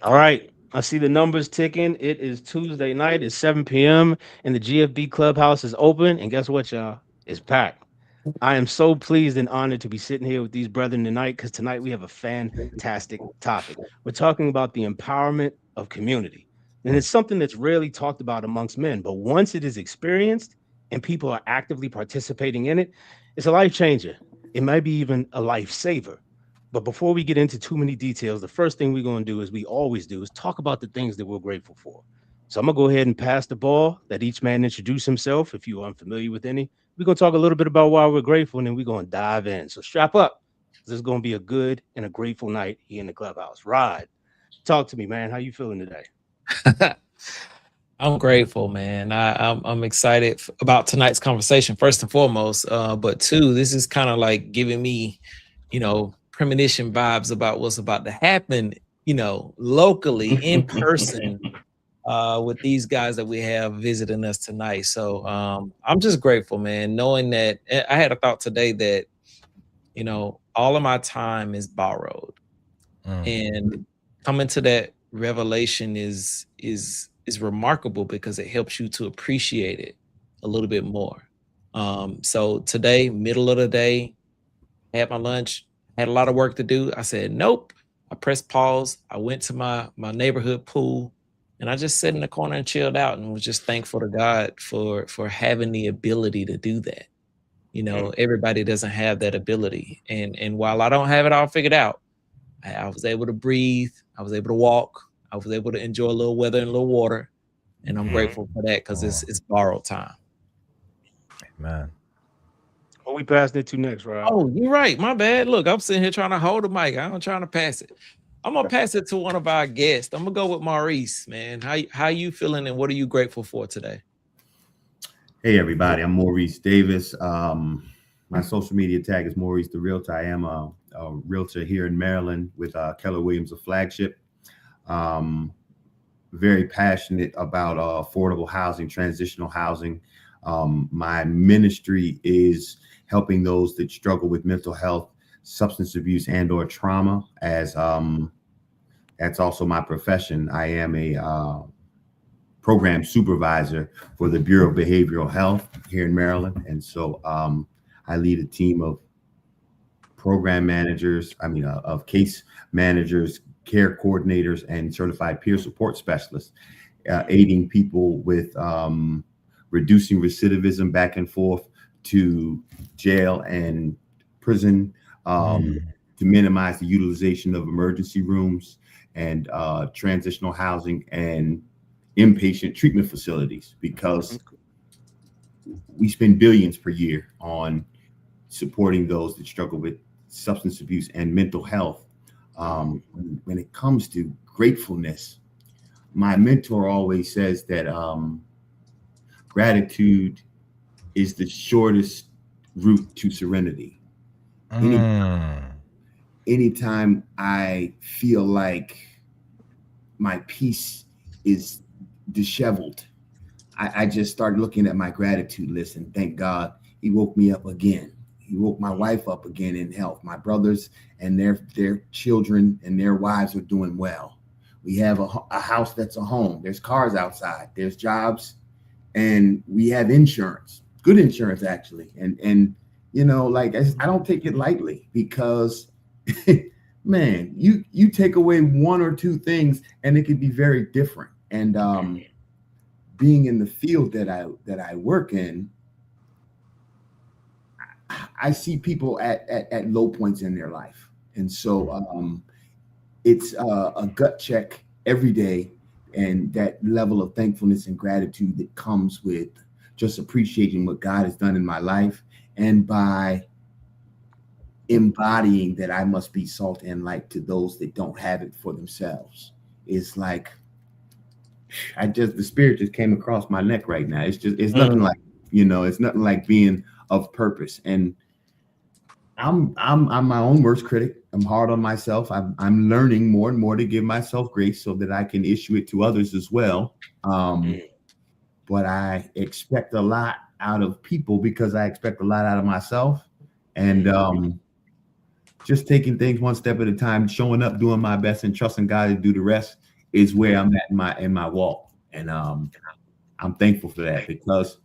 All right. I see the numbers ticking. It is Tuesday night. It's 7 p.m. and the GFB Clubhouse is open. And guess what, y'all? It's packed. I am so pleased and honored to be sitting here with these brethren tonight because tonight we have a fantastic topic. We're talking about the empowerment of community. And it's something that's rarely talked about amongst men, but once it is experienced and people are actively participating in it, it's a life changer. It might be even a lifesaver. But before we get into too many details, the first thing we're going to do, as we always do, is talk about the things that we're grateful for. So I'm going to go ahead and pass the ball, let each man introduce himself if you are unfamiliar with any. We're going to talk a little bit about why we're grateful, and then we're going to dive in. So strap up. This is going to be a good and a grateful night here in the clubhouse. Rod, talk to me, man. How you feeling today? I'm grateful, man. I'm excited about tonight's conversation, first and foremost. But two, this is kind of like giving me, premonition vibes about what's about to happen, locally in person with these guys that we have visiting us tonight. So I'm just grateful, man, knowing that I had a thought today that, all of my time is borrowed. And coming to that revelation is remarkable because it helps you to appreciate it a little bit more. So today, middle of the day, had my lunch, had a lot of work to do. I said, nope. I pressed pause. I went to my neighborhood pool and I just sat in the corner and chilled out and was just thankful to God for having the ability to do that. Everybody doesn't have that ability. And while I don't have it all figured out, I was able to breathe. I was able to walk. I was able to enjoy a little weather and a little water. And I'm grateful for that because it's borrowed time. Man. What we passing it to next, Rod? Oh, you're right. My bad. Look, I'm sitting here trying to hold the mic. I'm trying to pass it. I'm gonna pass it to one of our guests. I'm gonna go with Maurice, man. How you feeling and what are you grateful for today? Hey everybody, I'm Maurice Davis. My social media tag is Maurice the Realtor. I am a realtor here in Maryland with Keller Williams, a flagship. Very passionate about affordable housing, transitional housing. My ministry is helping those that struggle with mental health, substance abuse, and/or trauma. As that's also my profession. I am a program supervisor for the Bureau of Behavioral Health here in Maryland, and so I lead a team of program managers. Of case managers, care coordinators, and certified peer support specialists, aiding people with reducing recidivism back and forth to jail and prison, to minimize the utilization of emergency rooms and transitional housing and inpatient treatment facilities, because we spend billions per year on supporting those that struggle with substance abuse and mental health. When it comes to gratefulness, my mentor always says that gratitude is the shortest route to serenity. Anytime I feel like my peace is disheveled, I just start looking at my gratitude list and thank God he woke me up again. He woke my wife up again in health. My brothers and their children and their wives are doing well. We have a house that's a home. There's cars outside. There's jobs, and we have insurance, good insurance actually. And I don't take it lightly because, man, you take away one or two things and it could be very different. And being in the field that I work in, I see people at low points in their life. And so it's a gut check every day, and that level of thankfulness and gratitude that comes with just appreciating what God has done in my life, and by embodying that I must be salt and light to those that don't have it for themselves. It's like the spirit just came across my neck right now. It's nothing like, it's nothing like being of purpose. And I'm my own worst critic. I'm hard on myself. I'm learning more and more to give myself grace so that I can issue it to others as well. But I expect a lot out of people because I expect a lot out of myself. And just taking things one step at a time, showing up, doing my best, and trusting God to do the rest is where I'm at in my walk. And I'm thankful for that, because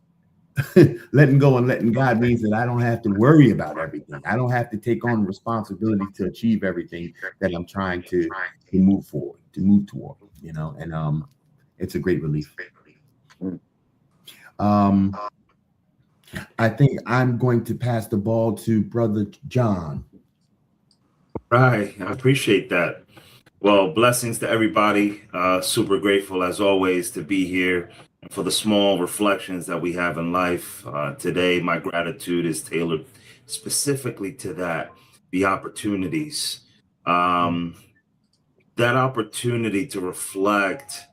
letting go and letting God means that I don't have to worry about everything. I don't have to take on responsibility to achieve everything that I'm trying to move forward, to move toward, and it's a great relief. I think I'm going to pass the ball to Brother John. Right. I appreciate that. Well, blessings to everybody. Super grateful as always to be here and for the small reflections that we have in life. Today, my gratitude is tailored specifically to that, the opportunities. That opportunity to reflect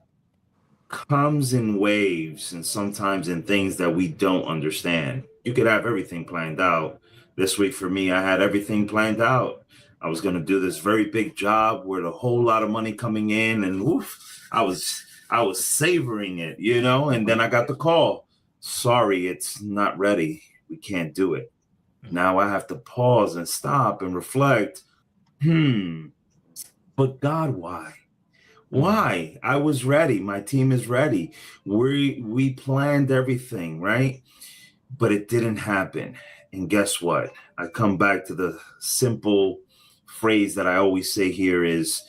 comes in waves and sometimes in things that we don't understand. You could have everything planned out. This week for me, I had everything planned out. I was going to do this very big job with a whole lot of money coming in, and I was savoring it, and then I got the call. Sorry, it's not ready. We can't do it. Now I have to pause and stop and reflect. But God, why? Why? I was ready. My team is ready. We planned everything, right? But it didn't happen. And guess what? I come back to the simple phrase that I always say here is,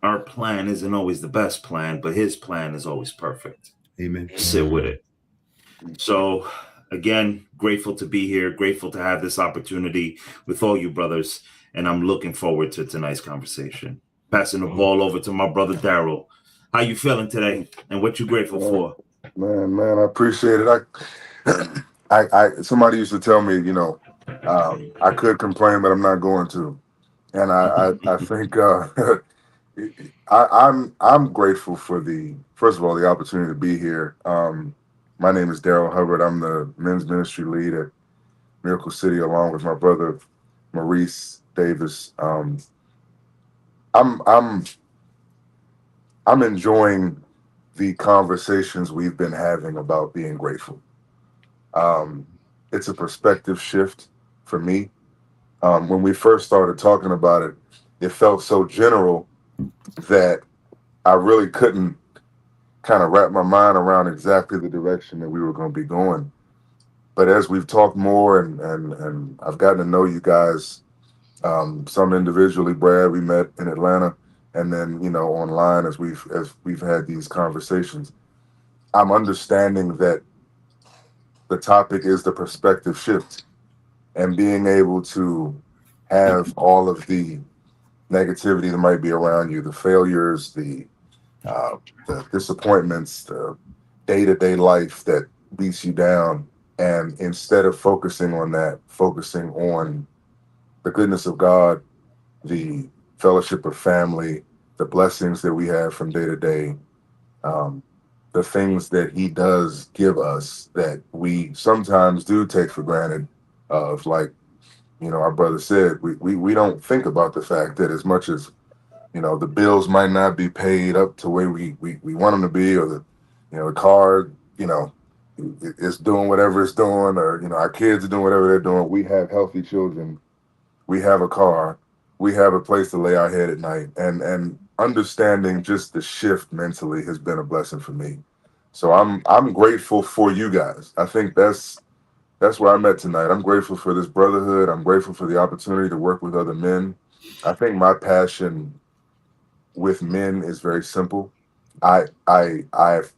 our plan isn't always the best plan, but his plan is always perfect. Amen. Sit with it. So again, grateful to be here, grateful to have this opportunity with all you brothers. And I'm looking forward to tonight's conversation. Passing the ball over to my brother Darryl. How you feeling today, and what you grateful for? Man, I appreciate it. I somebody used to tell me, I could complain, but I'm not going to. And I think I'm grateful for first of all, the opportunity to be here. My name is Darryl Hubbard. I'm the men's ministry lead at Miracle City, along with my brother Maurice Davis. I'm enjoying the conversations we've been having about being grateful. It's a perspective shift for me. When we first started talking about it, it felt so general that I really couldn't kind of wrap my mind around exactly the direction that we were going to be going. But as we've talked more and I've gotten to know you guys, some individually, Brad, we met in Atlanta, and then, online as we've had these conversations, I'm understanding that the topic is the perspective shift, and being able to have all of the negativity that might be around you, the failures, the disappointments, the day-to-day life that beats you down, and instead of focusing on that, focusing on the goodness of God, the fellowship of family, the blessings that we have from day to day, the things that he does give us that we sometimes do take for granted, of like, our brother said, we don't think about the fact that as much as, the bills might not be paid up to where we want them to be, or the car, it's doing whatever it's doing, or, our kids are doing whatever they're doing. We have healthy children. We have a car. We have a place to lay our head at night. And understanding just the shift mentally has been a blessing for me. So I'm grateful for you guys. I think that's where I'm at tonight. I'm grateful for this brotherhood. I'm grateful for the opportunity to work with other men. I think my passion with men is very simple. I've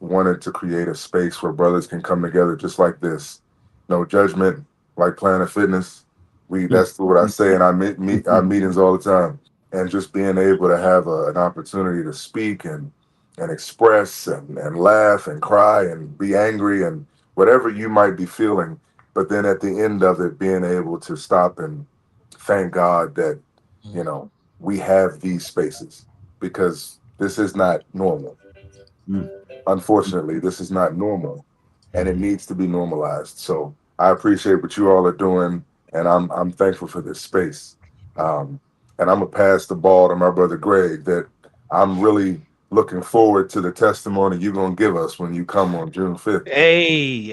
wanted to create a space where brothers can come together just like this. No judgment, like Planet Fitness. That's what I say in our meetings all the time. And just being able to have an opportunity to speak and express and laugh and cry and be angry and whatever you might be feeling. But then at the end of it, being able to stop and thank God that, we have these spaces, because this is not normal. Unfortunately, this is not normal, and it needs to be normalized. So I appreciate what you all are doing, and I'm thankful for this space. And I'm gonna pass the ball to my brother Greg, that I'm really looking forward to the testimony you're gonna give us when you come on June 5th. Hey.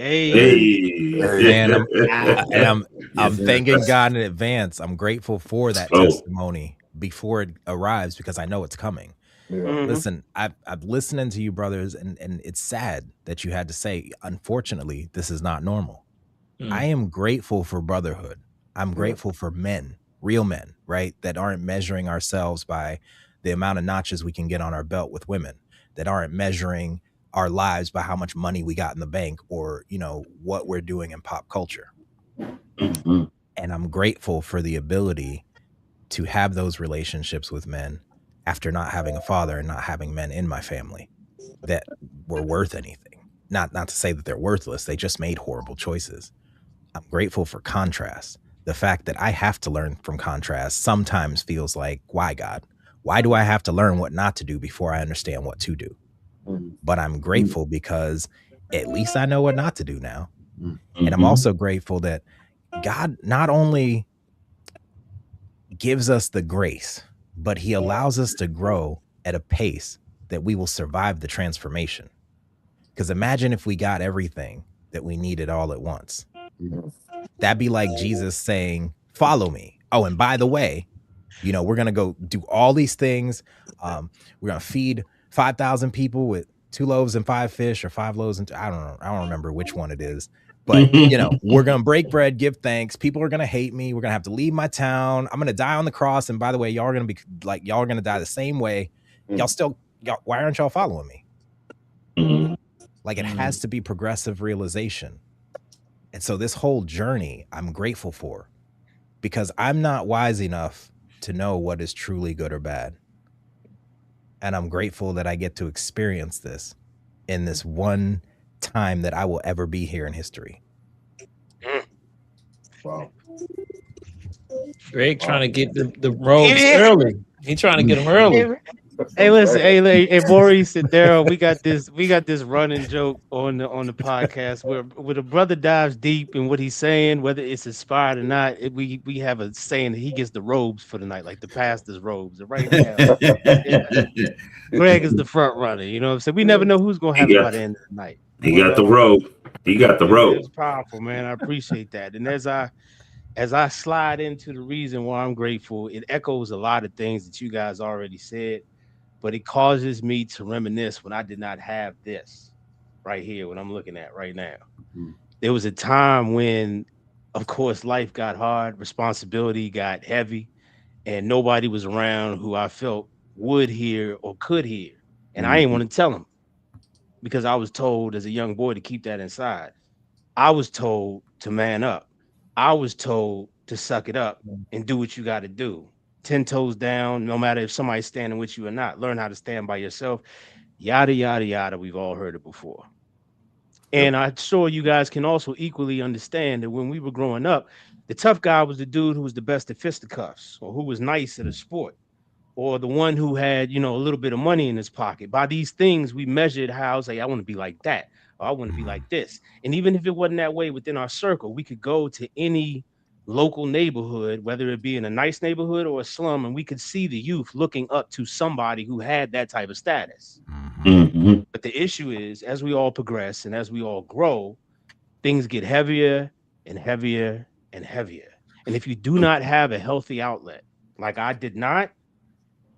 Man, I'm thanking God in advance. I'm grateful for that testimony, before it arrives because I know it's coming. Listen, I've listening to you, brothers, and it's sad that you had to say, unfortunately, this is not normal. I am grateful for brotherhood. I'm grateful for men, real men, right? That aren't measuring ourselves by the amount of notches we can get on our belt with women, that aren't measuring our lives by how much money we got in the bank or, you know, what we're doing in pop culture. And I'm grateful for the ability to have those relationships with men after not having a father and not having men in my family that were worth anything. Not to say that they're worthless. They just made horrible choices. I'm grateful for contrast. The fact that I have to learn from contrast sometimes feels like, why, God? Why do I have to learn what not to do before I understand what to do? But I'm grateful because at least I know what not to do now. And I'm also grateful that God not only gives us the grace, but he allows us to grow at a pace that we will survive the transformation. Because imagine if we got everything that we needed all at once. That'd be like Jesus saying, follow me. Oh, and by the way, you know, we're going to go do all these things. We're going to feed 5,000 people with 2 loaves and 5 fish, or 5 loaves and I don't know. I don't remember which one it is. But, you know, we're going to break bread, give thanks. People are going to hate me. We're going to have to leave my town. I'm going to die on the cross. And by the way, y'all are going to be like, y'all are going to die the same way. Why aren't y'all following me? Like, it has to be progressive realization. And so this whole journey, I'm grateful for, because I'm not wise enough to know what is truly good or bad. And I'm grateful that I get to experience this in this one time that I will ever be here in history. Wow. Greg trying to get the robes early. He trying to get them early. Hey, listen, hey, Maurice and Darryl, we got this running joke on the podcast where a brother dives deep in what he's saying, whether it's inspired or not. We have a saying that he gets the robes for the night, like the pastor's robes. And right now, Greg is the front runner. You know what I'm saying? We never know who's gonna have it by the end of the night. He got the robe. He got the robe. It's powerful, man. I appreciate that. And as I slide into the reason why I'm grateful, it echoes a lot of things that you guys already said. But it causes me to reminisce when I did not have this right here, what I'm looking at right now. There was a time when, of course, life got hard, responsibility got heavy, and nobody was around who I felt would hear or could hear. And I didn't want to tell them because I was told as a young boy to keep that inside. I was told to man up. I was told to suck it up and do what you got to do. 10 toes down, no matter if somebody's standing with you or not. Learn how to stand by yourself. Yada, yada, yada. We've all heard it before. And I'm sure you guys can also equally understand that when we were growing up, the tough guy was the dude who was the best at fisticuffs, or who was nice at a sport, or the one who had, a little bit of money in his pocket. By these things, we measured how I was like, I want to be like that, or I want to be like this. And even if it wasn't that way within our circle, we could go to any local neighborhood, whether it be in a nice neighborhood or a slum, and we could see the youth looking up to somebody who had that type of status. But the issue is, as we all progress and as we all grow, things get heavier and heavier and heavier. And if you do not have a healthy outlet, like I did not,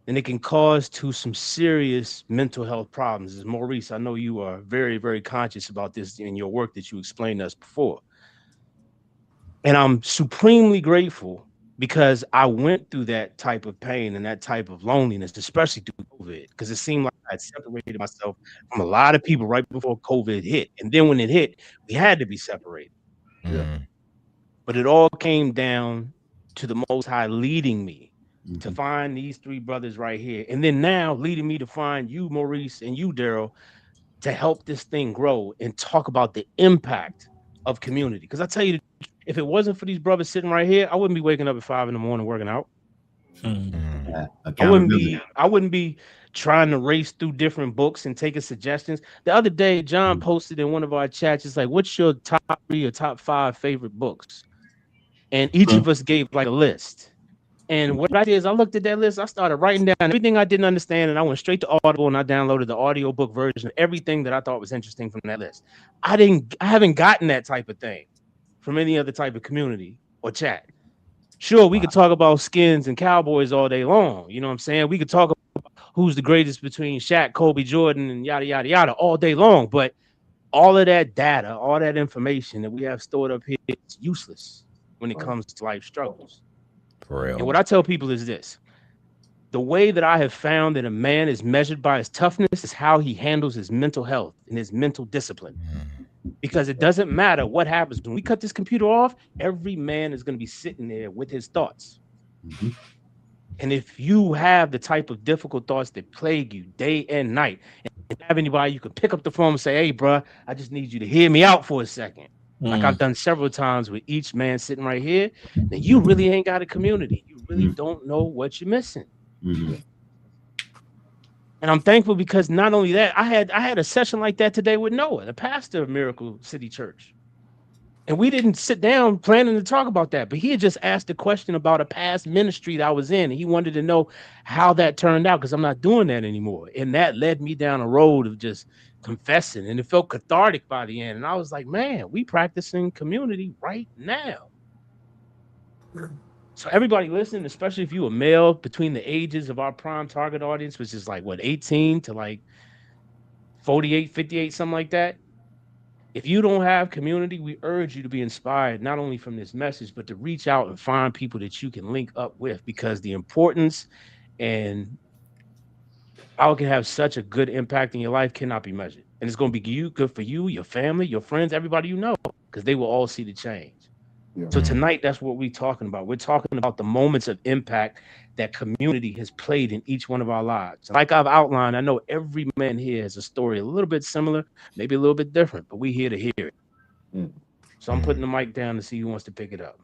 then it can cause to some serious mental health problems. As Maurice, I know you are very, very conscious about this in your work that you explained to us before. And I'm supremely grateful because I went through that type of pain and that type of loneliness, especially through COVID, because it seemed like I had separated myself from a lot of people right before COVID hit. And then when it hit, we had to be separated. But it all came down to the Most High leading me to find these 3 brothers right here. And then now leading me to find you, Maurice, and you, Darryl, to help this thing grow and talk about the impact of community. Because I tell you, if it wasn't for these brothers sitting right here, I wouldn't be waking up at 5 a.m. working out. I wouldn't be trying to race through different books and taking suggestions. The other day, John posted in one of our chats, it's like, what's your top 3 or top 5 favorite books? And each of us gave like a list. And what I did is I looked at that list, I started writing down everything I didn't understand, and I went straight to Audible and I downloaded the audiobook version of everything that I thought was interesting from that list. I haven't gotten that type of thing from any other type of community or chat. Sure, we could talk about Skins and Cowboys all day long. You know what I'm saying? We could talk about who's the greatest between Shaq, Kobe, Jordan, and yada, yada, yada all day long. But all of that data, all that information that we have stored up here is useless when it comes to life struggles. For real. And what I tell people is this: the way that I have found that a man is measured by his toughness is how he handles his mental health and his mental discipline. Because it doesn't matter what happens. When we cut this computer off, every man is going to be sitting there with his thoughts. Mm-hmm. And if you have the type of difficult thoughts that plague you day and night, and have anybody you can pick up the phone and say, hey, bro, I just need you to hear me out for a second. Like I've done several times with each man sitting right here, then you really ain't got a community. You really don't know what you're missing. Mm-hmm. And I'm thankful because not only that, I had a session like that today with Noah, the pastor of Miracle City Church. And we didn't sit down planning to talk about that, but he had just asked a question about a past ministry that I was in. And he wanted to know how that turned out because I'm not doing that anymore. And that led me down a road of just confessing, and it felt cathartic by the end. And I was like, man, we practicing community right now. So everybody listening, especially if you a male between the ages of our prime target audience, which is like what, 18 to like 48, 58, something like that. If you don't have community, we urge you to be inspired, not only from this message, but to reach out and find people that you can link up with, because the importance and how it can have such a good impact in your life cannot be measured. And it's going to be good for you, your family, your friends, everybody you know, because they will all see the change. Yeah. So tonight, that's what we're talking about. We're talking about the moments of impact that community has played in each one of our lives. Like I've outlined, I know every man here has a story a little bit similar, maybe a little bit different, but we're here to hear it. So I'm putting the mic down to see who wants to pick it up.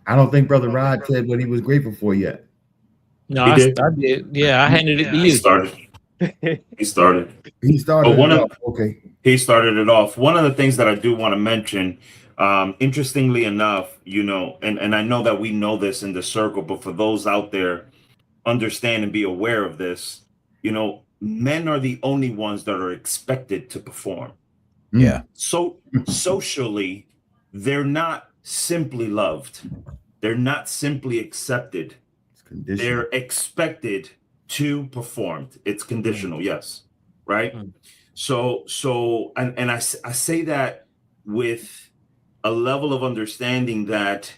I don't think Brother Rod said what he was grateful for yet. No, I did. Yeah, I handed it to you. He started. Okay. He started it off. One of the things that I do want to mention, interestingly enough, you know, and I know that we know this in the circle, but for those out there, understand and be aware of this, you know, men are the only ones that are expected to perform. Yeah. So socially, they're not simply loved. They're not simply accepted. They're expected to perform. It's conditional. Yes. Right. So, and I say that with a level of understanding that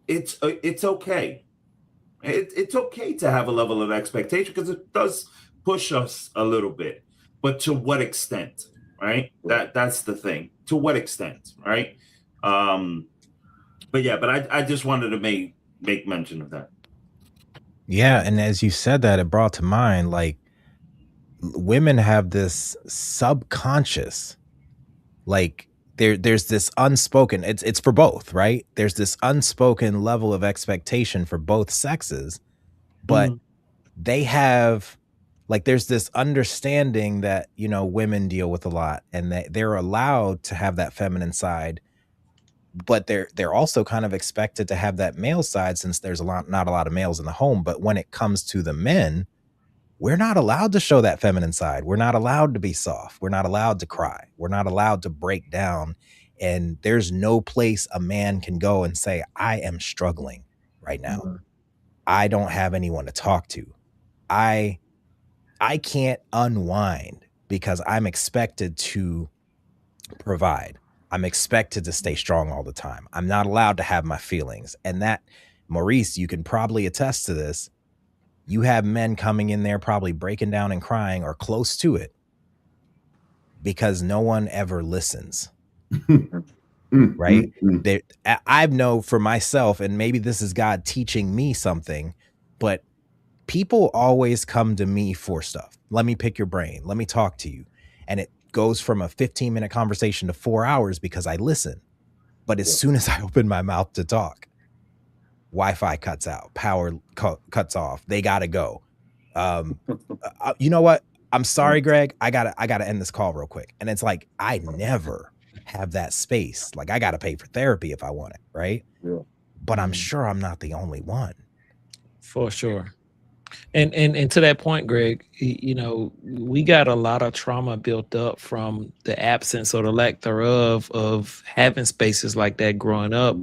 it's okay. It's okay to have a level of expectation because it does push us a little bit, but to what extent, right? That's the thing. To what extent, right? But I just wanted to make mention of that. Yeah, and as you said that, it brought to mind, like, women have this subconscious, like there's this unspoken, it's for both, right? There's this unspoken level of expectation for both sexes, but they have, like, there's this understanding that, you know, women deal with a lot and that they're allowed to have that feminine side, but they're also kind of expected to have that male side since there's not a lot of males in the home. But when it comes to the men, we're not allowed to show that feminine side. We're not allowed to be soft. We're not allowed to cry. We're not allowed to break down. And there's no place a man can go and say, I am struggling right now. I don't have anyone to talk to. I can't unwind because I'm expected to provide. I'm expected to stay strong all the time. I'm not allowed to have my feelings. And that, Maurice, you can probably attest to this. You have men coming in there probably breaking down and crying or close to it because no one ever listens. Right? I know for myself, and maybe this is God teaching me something, but people always come to me for stuff. Let me pick your brain. Let me talk to you. And it goes from a 15-minute conversation to 4 hours because I listen. But as soon as I open my mouth to talk, Wi-Fi cuts out, power cuts off. They got to go. You know what? I'm sorry, Greg. I gotta end this call real quick. And it's like, I never have that space. Like, I got to pay for therapy if I want it. Right. Yeah. But I'm sure I'm not the only one. For sure. And to that point, Greg, you know, we got a lot of trauma built up from the absence or the lack thereof of having spaces like that growing up.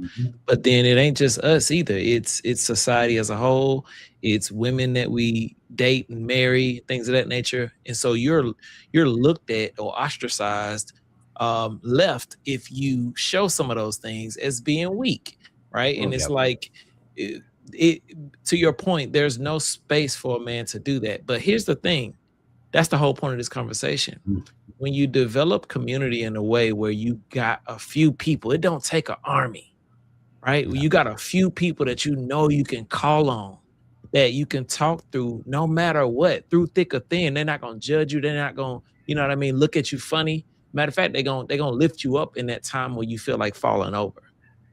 But then it ain't just us either. It's society as a whole. It's women that we date and marry, things of that nature. And so you're looked at or ostracized, left if you show some of those things as being weak, right? And it's like it to your point, there's no space for a man to do that. But here's the thing, that's the whole point of this conversation. When you develop community in a way where you got a few people, it don't take an army, right? You got a few people that you know you can call on, that you can talk through no matter what, through thick or thin. They're not gonna judge you, they're not gonna, you know what I mean, look at you funny. Matter of fact, they're gonna lift you up in that time where you feel like falling over.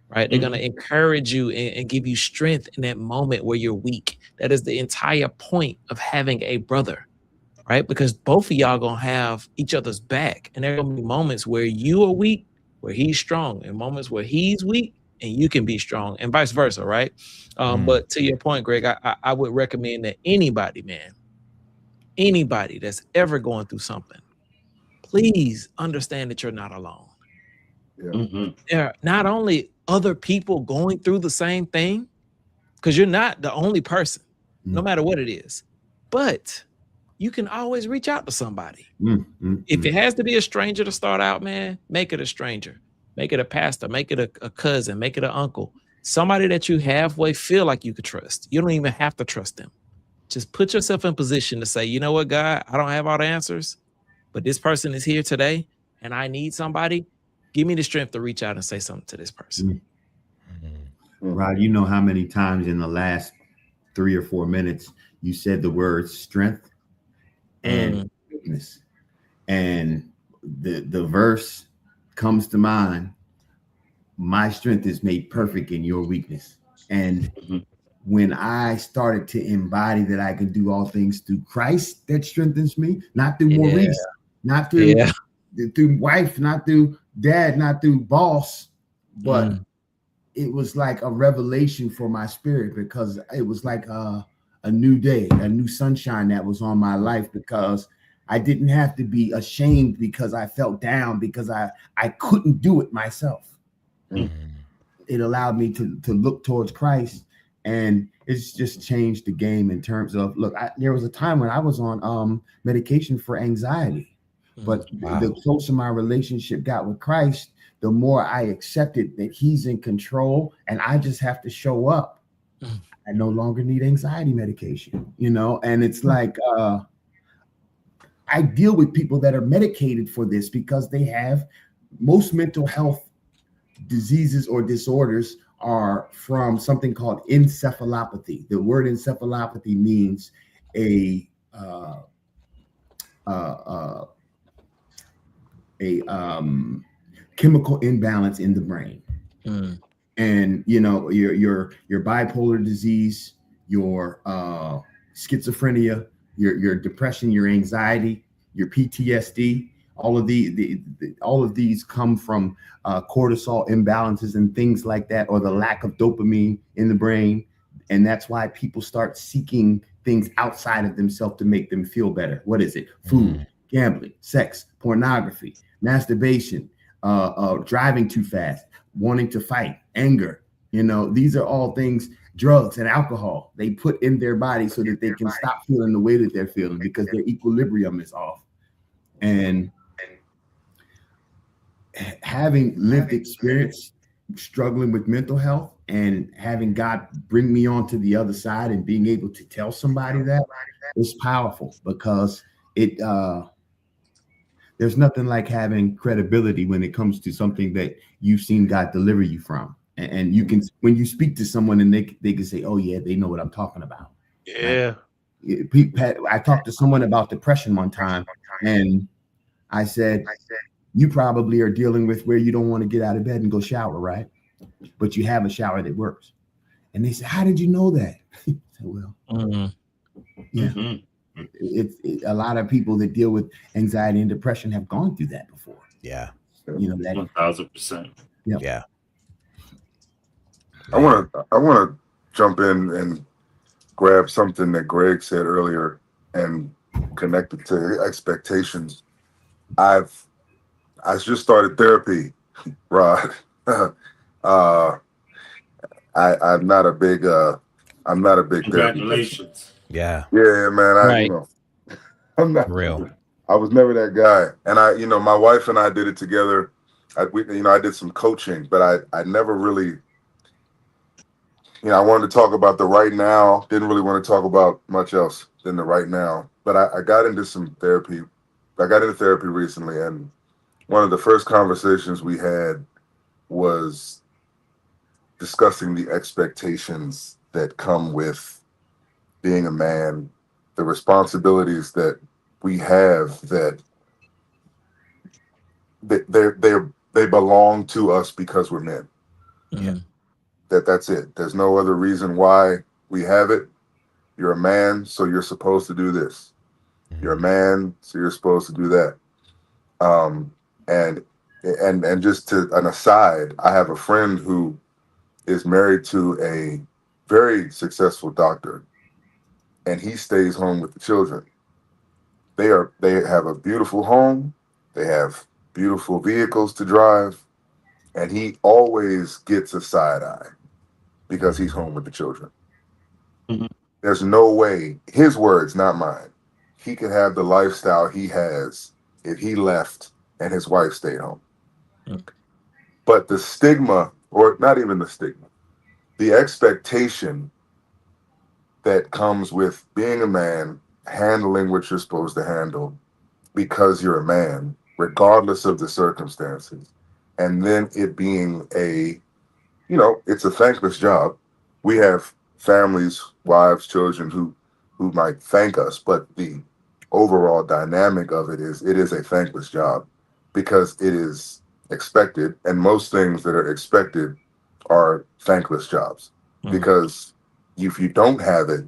Right? They're going to encourage you and give you strength in that moment where you're weak. That is the entire point of having a brother, right? Because both of y'all going to have each other's back. And there are going to be moments where you are weak, where he's strong, and moments where he's weak and you can be strong, and vice versa, right? But to your point, Greg, I would recommend that anybody, man, anybody that's ever going through something, please understand that you're not alone. There are not only other people going through the same thing, because you're not the only person, no matter what it is, but you can always reach out to somebody. If it has to be a stranger to start out, man, make it a stranger, make it a pastor, make it a cousin, make it an uncle, somebody that you halfway feel like you could trust. You don't even have to trust them. Just put yourself in position to say, you know what, God, I don't have all the answers, but this person is here today and I need somebody. Give me the strength to reach out and say something to this person. Rod, you know how many times in the last 3 or 4 minutes you said the word strength and weakness. And the verse comes to mind. My strength is made perfect in your weakness. And when I started to embody that I can do all things through Christ that strengthens me, not through Maurice, not through wife, not through dad, not through boss, but it was like a revelation for my spirit, because it was like a new day, a new sunshine that was on my life, because I didn't have to be ashamed because I felt down, because I couldn't do it myself. It allowed me to look towards Christ, and it's just changed the game in terms of, look, there was a time when I was on medication for anxiety. But the closer my relationship got with Christ, the more I accepted that he's in control and I just have to show up. I no longer need anxiety medication, you know, and it's like I deal with people that are medicated for this because they have most mental health diseases or disorders are from something called encephalopathy. The word encephalopathy means a chemical imbalance in the brain. And you know, your bipolar disease, your schizophrenia, your depression, your anxiety, your PTSD, all of these come from cortisol imbalances and things like that, or the lack of dopamine in the brain. And that's why people start seeking things outside of themselves to make them feel better. What is it? Food, gambling, sex, pornography, masturbation, driving too fast, wanting to fight, anger. You know, these are all things, drugs and alcohol, they put in their body so that they can stop feeling the way that they're feeling, because their equilibrium is off. And having lived experience struggling with mental health and having God bring me on to the other side and being able to tell somebody that is powerful, because it there's nothing like having credibility when it comes to something that you've seen God deliver you from. And you can, when you speak to someone and they can say, oh yeah, they know what I'm talking about. Yeah. I talked to someone about depression one time, and I said, you probably are dealing with where you don't want to get out of bed and go shower, right? But you have a shower that works. And they said, how did you know that? I said, well, yeah. A lot of people that deal with anxiety and depression have gone through that before. Yeah. You know, that 1000%. I want to jump in and grab something that Greg said earlier and connect it to expectations. I just started therapy, Rod. uh, I'm not a big therapy person. Congratulations. Yeah, Yeah, man. Right. I'm not. real. I was never that guy. And my wife and I did it together. I did some coaching, but I never really, I wanted to talk about the right now. Didn't really want to talk about much else than the right now. But I got into some therapy. I got into therapy recently, and one of the first conversations we had was discussing the expectations that come with being a man, the responsibilities that we have they belong to us because we're men. Mhm. That's it. There's no other reason why we have it. You're a man, so you're supposed to do this. You're a man, so you're supposed to do that. Um, and and just to an aside, I have a friend who is married to a very successful doctor, and he stays home with the children. They have a beautiful home. They have beautiful vehicles to drive, and he always gets a side eye because he's home with the children. Mhm. There's no way, his words, not mine, he could have the lifestyle he has if he left and his wife stayed home. Mm. But the stigma, or not even the stigma, the expectation that comes with being a man, handling what you're supposed to handle because you're a man, regardless of the circumstances, and then it being it's a thankless job. We have families, wives, children who might thank us, but the overall dynamic of it is a thankless job because it is expected, and most things that are expected are thankless jobs Mhm. because if you don't have it,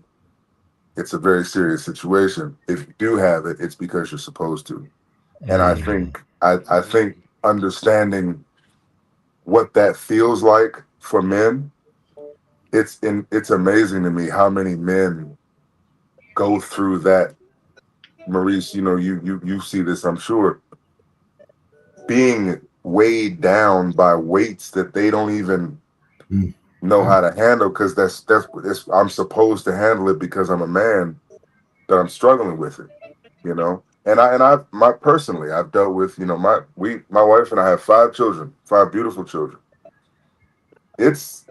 it's a very serious situation. If you do have it, it's because you're supposed to. And I think I think understanding what that feels like for men, it's amazing to me how many men go through that. Maurice, you see this, I'm sure, being weighed down by weights that they don't even know how to handle because that's I'm supposed to handle it because I'm a man, but I'm struggling with it, And my personally, I've dealt with, my wife and I have 5 children, 5 beautiful children. It's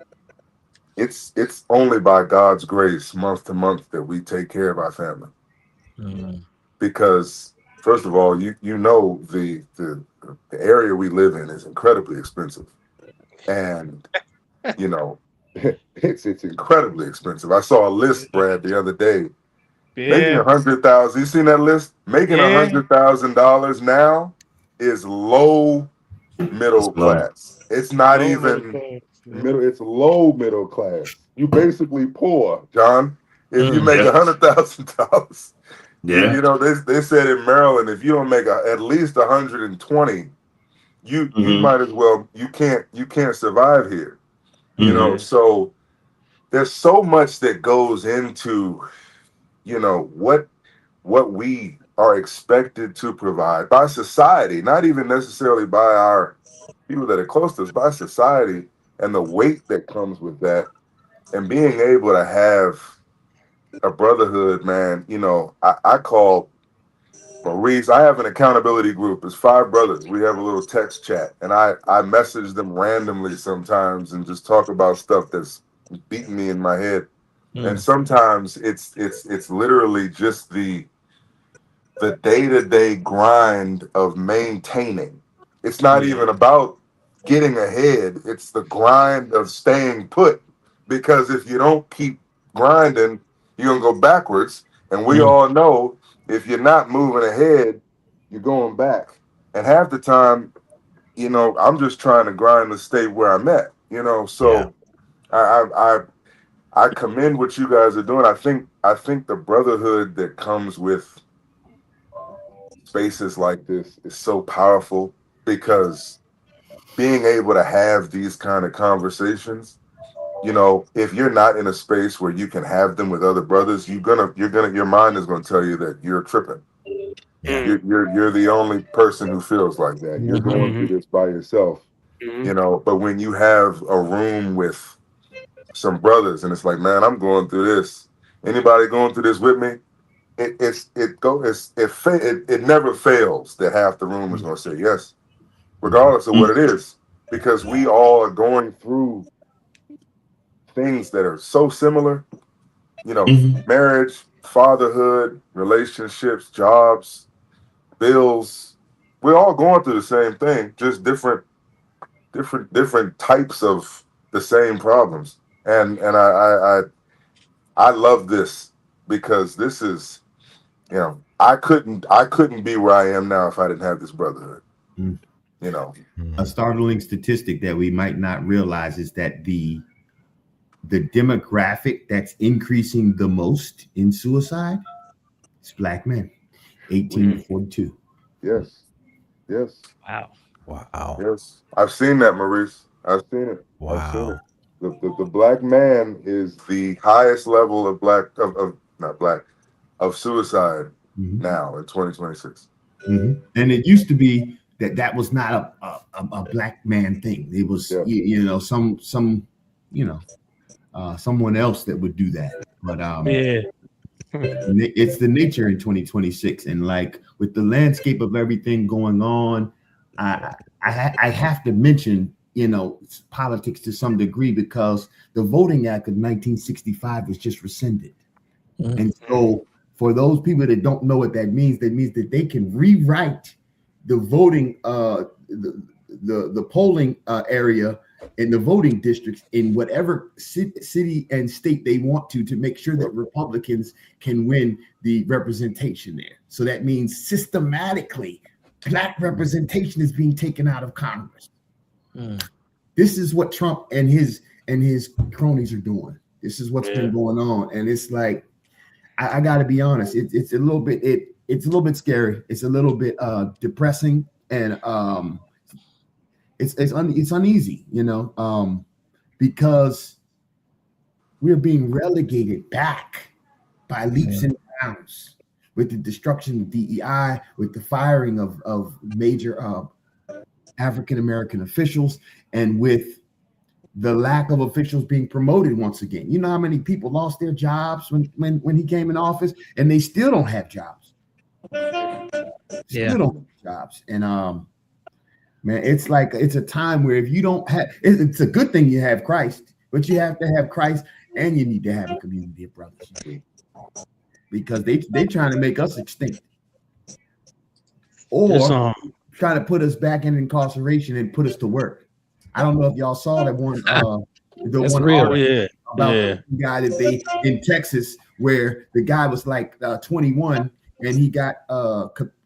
it's only by God's grace, month to month, that we take care of our family. Mhm. Because first of all, the area we live in is incredibly expensive, and you know, it's incredibly expensive. I saw a list, Brad, the other day. Making Yeah, 100,000. You seen that list? Making a yeah. $100,000 now is low It's middle low. class. It's not Low middle even class. Yeah. middle. It's low middle class. You basically poor, John. If you Mm. make Yeah. $100,000, Yeah. they said in Maryland, if you don't make at least 120, you Hmm. might as well you can't survive here. Hmm. So there's so much that goes into what we are expected to provide by society, not even necessarily by our people that are close to us, by society, and the weight that comes with that, and being able to have a brotherhood, man. I call Maurice. I have an accountability group. It's 5 brothers. We have a little text chat, and I message them randomly sometimes and just talk about stuff that's beating me in my head. And Mm. sometimes it's literally just the day-to-day grind of maintaining. It's not Yeah. even about getting ahead. It's the grind of staying put. Because if you don't keep grinding, you're gonna go backwards. And we Mm. all know if you're not moving ahead, you're going back. And half the time, I'm just trying to grind to stay where I'm at. Yeah. So I commend what you guys are doing. I think the brotherhood that comes with spaces like this is so powerful because being able to have these kind of conversations you know, if you're not in a space where you can have them with other brothers, your mind is gonna tell you that you're tripping. Yeah. You're the only person who feels like that. You're going through this by yourself, you know. But when you have a room with some brothers, and it's like, man, I'm going through this. Anybody going through this with me? It never fails that half the room is going to say yes, regardless of what it is, because we all are going through things that are so similar, you know, marriage, fatherhood, relationships, jobs, bills. We're all going through the same thing, just different types of the same problems. And I love this, because this is, you know, I couldn't be where I am now if I didn't have this brotherhood. You know, a startling statistic that we might not realize is that the demographic that's increasing the most in suicide is Black men, 18 to 42. Yes. Wow. Yes, I've seen that, Maurice. I've seen it. Wow. I've seen it. The Black man is the highest level of suicide now in 2026. And it used to be that was not a Black man thing. It was you know, someone else that would do that. But it's the nature in 2026, and like with the landscape of everything going on, I have to mention, you know, politics to some degree, because the Voting Act of 1965 was just rescinded. And so for those people that don't know what that means that they can rewrite the voting, the polling area in the voting districts in whatever city and state they want to make sure that Republicans can win the representation there. So that means systematically Black representation is being taken out of Congress. This is what Trump and his cronies are doing. This is what's been going on, and it's like, I got to be honest. It's a little bit scary. It's a little bit depressing, and it's uneasy, you know, because we're being relegated back by leaps and bounds with the destruction of DEI, with the firing of major African American officials, and with the lack of officials being promoted once again. You know how many people lost their jobs when he came in office, and they still don't have jobs. Still don't have jobs. And man, it's like, it's a time where if you don't have, it's a good thing you have Christ, but you have to have Christ, and you need to have a community of brothers, because they trying to make us extinct, or trying to put us back in incarceration and put us to work. I don't know if y'all saw that one. The one article about the guy that they in Texas, where the guy was like 21 and he got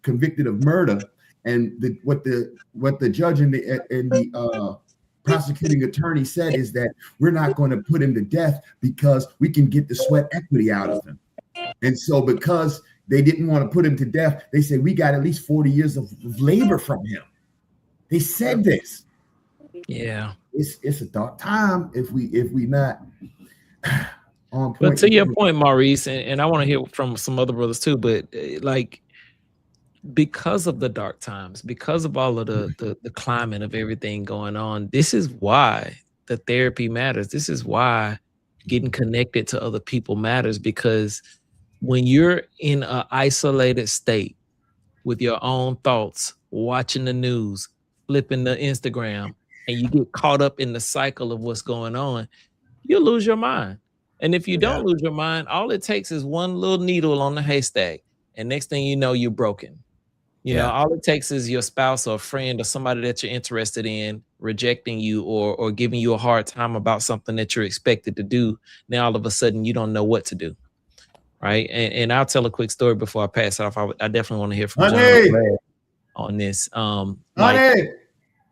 convicted of murder, and what the judge and the prosecuting attorney said is that we're not going to put him to death because we can get the sweat equity out of him. And so because they didn't want to put him to death, they said we got at least 40 years of labor from him. They said this. Yeah, it's a dark time if we not on point. But to your point, Maurice, and I want to hear from some other brothers too, but like, because of the dark times, because of all of the climate of everything going on, this is why the therapy matters. This is why getting connected to other people matters, because when you're in an isolated state with your own thoughts, watching the news, flipping the Instagram, and you get caught up in the cycle of what's going on, you'll lose your mind. And if you don't lose your mind, all it takes is one little needle on the haystack, and next thing you know, you're broken. You know, all it takes is your spouse or a friend or somebody that you're interested in rejecting you or giving you a hard time about something that you're expected to do. Now, all of a sudden, you don't know what to do. Right. And I'll tell a quick story before I pass it off. I definitely want to hear from John on this. Like,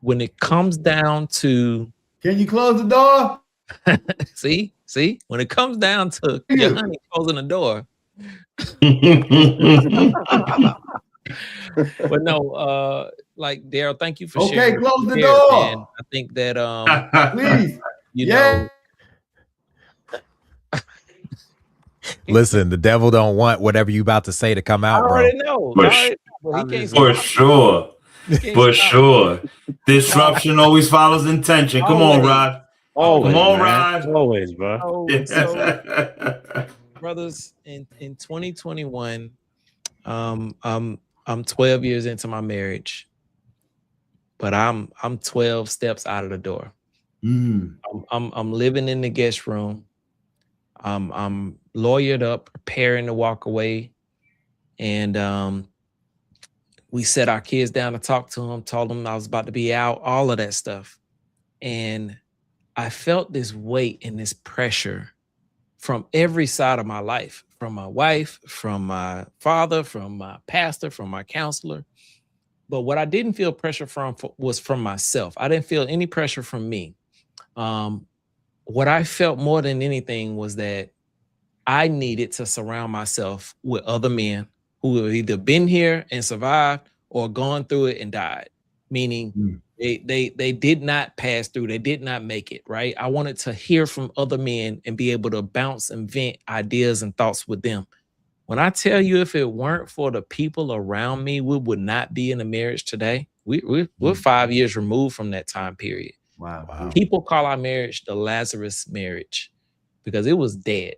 when it comes down to, can you close the door? see, when it comes down to your honey closing the door. But no, like, Darryl, thank you for sharing. Okay, close the door. Man. I think that please, you know, Listen, the devil don't want whatever you about to say to come out, I bro. already know. For sure. For sure. Disruption always follows intention. Come on, Rod. Always, Come on, man. Rod. Always, bro. So brothers, in 2021, I'm 12 years into my marriage, but I'm 12 steps out of the door. I'm living in the guest room. I'm lawyered up, preparing to walk away, and we set our kids down to talk to them. Told them I was about to be out, all of that stuff, and I felt this weight and this pressure from every side of my life, from my wife, from my father, from my pastor, from my counselor. But what I didn't feel pressure from was from myself. I didn't feel any pressure from me. What I felt more than anything was that I needed to surround myself with other men who have either been here and survived or gone through it and died, meaning they did not pass through, they did not make it, right? I wanted to hear from other men and be able to bounce and vent ideas and thoughts with them. When I tell you, if it weren't for the people around me, we would not be in a marriage today. We're 5 years removed from that time period. Wow. People call our marriage the Lazarus marriage because it was dead.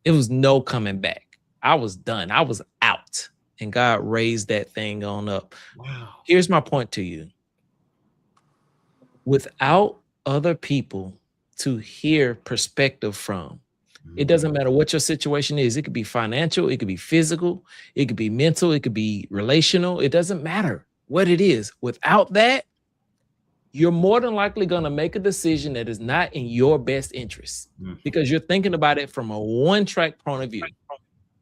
It was no coming back. I was done. I was out. And God raised that thing on up. Wow. Here's my point to you. Without other people to hear perspective from, it doesn't matter what your situation is. It could be financial, it could be physical, it could be mental, it could be relational. It doesn't matter what it is. Without that, you're more than likely going to make a decision that is not in your best interest because you're thinking about it from a one-track point of view.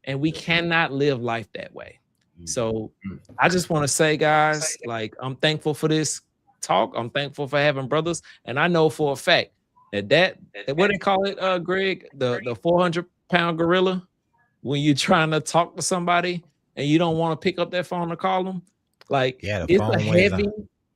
And we cannot live life that way. So I just want to say, guys, like, I'm thankful for this talk. I'm thankful for having brothers. And I know for a fact that what do they call it, Greg? The 400-pound gorilla, when you're trying to talk to somebody and you don't want to pick up that phone to call them. Like, it's a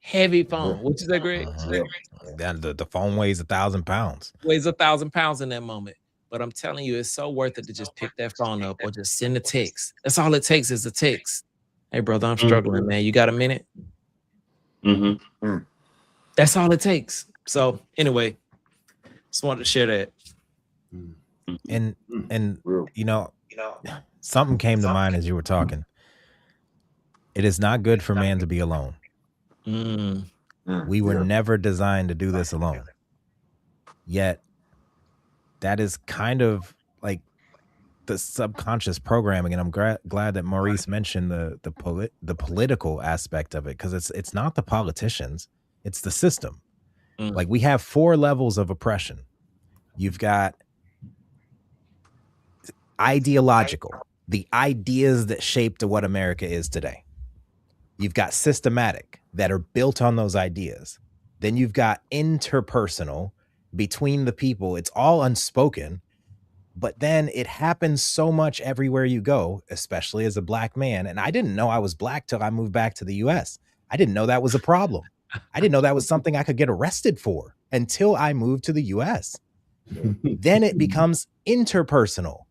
heavy phone. Which is that, Greg? The phone weighs 1,000 pounds. Weighs 1,000 pounds in that moment. But I'm telling you, it's so worth it to just pick that phone up or just send a text. That's all it takes is a text. Hey, brother, I'm struggling, man. You got a minute? That's all it takes. So anyway, just wanted to share that. And you know, something came to mind as you were talking. It is not good for man to be alone. We were never designed to do this alone. Yet that is kind of like the subconscious programming, and I'm glad that Maurice mentioned the political aspect of it, because it's not the politicians, it's the system. Like, we have 4 levels of oppression. You've got ideological, the ideas that shaped what America is today. You've got systematic, that are built on those ideas. Then you've got interpersonal, between the people. It's all unspoken, but then it happens so much everywhere you go, especially as a black man. And I didn't know I was black till I moved back to the US. I didn't know that was a problem. I didn't know that was something I could get arrested for until I moved to the US. Then it becomes interpersonal.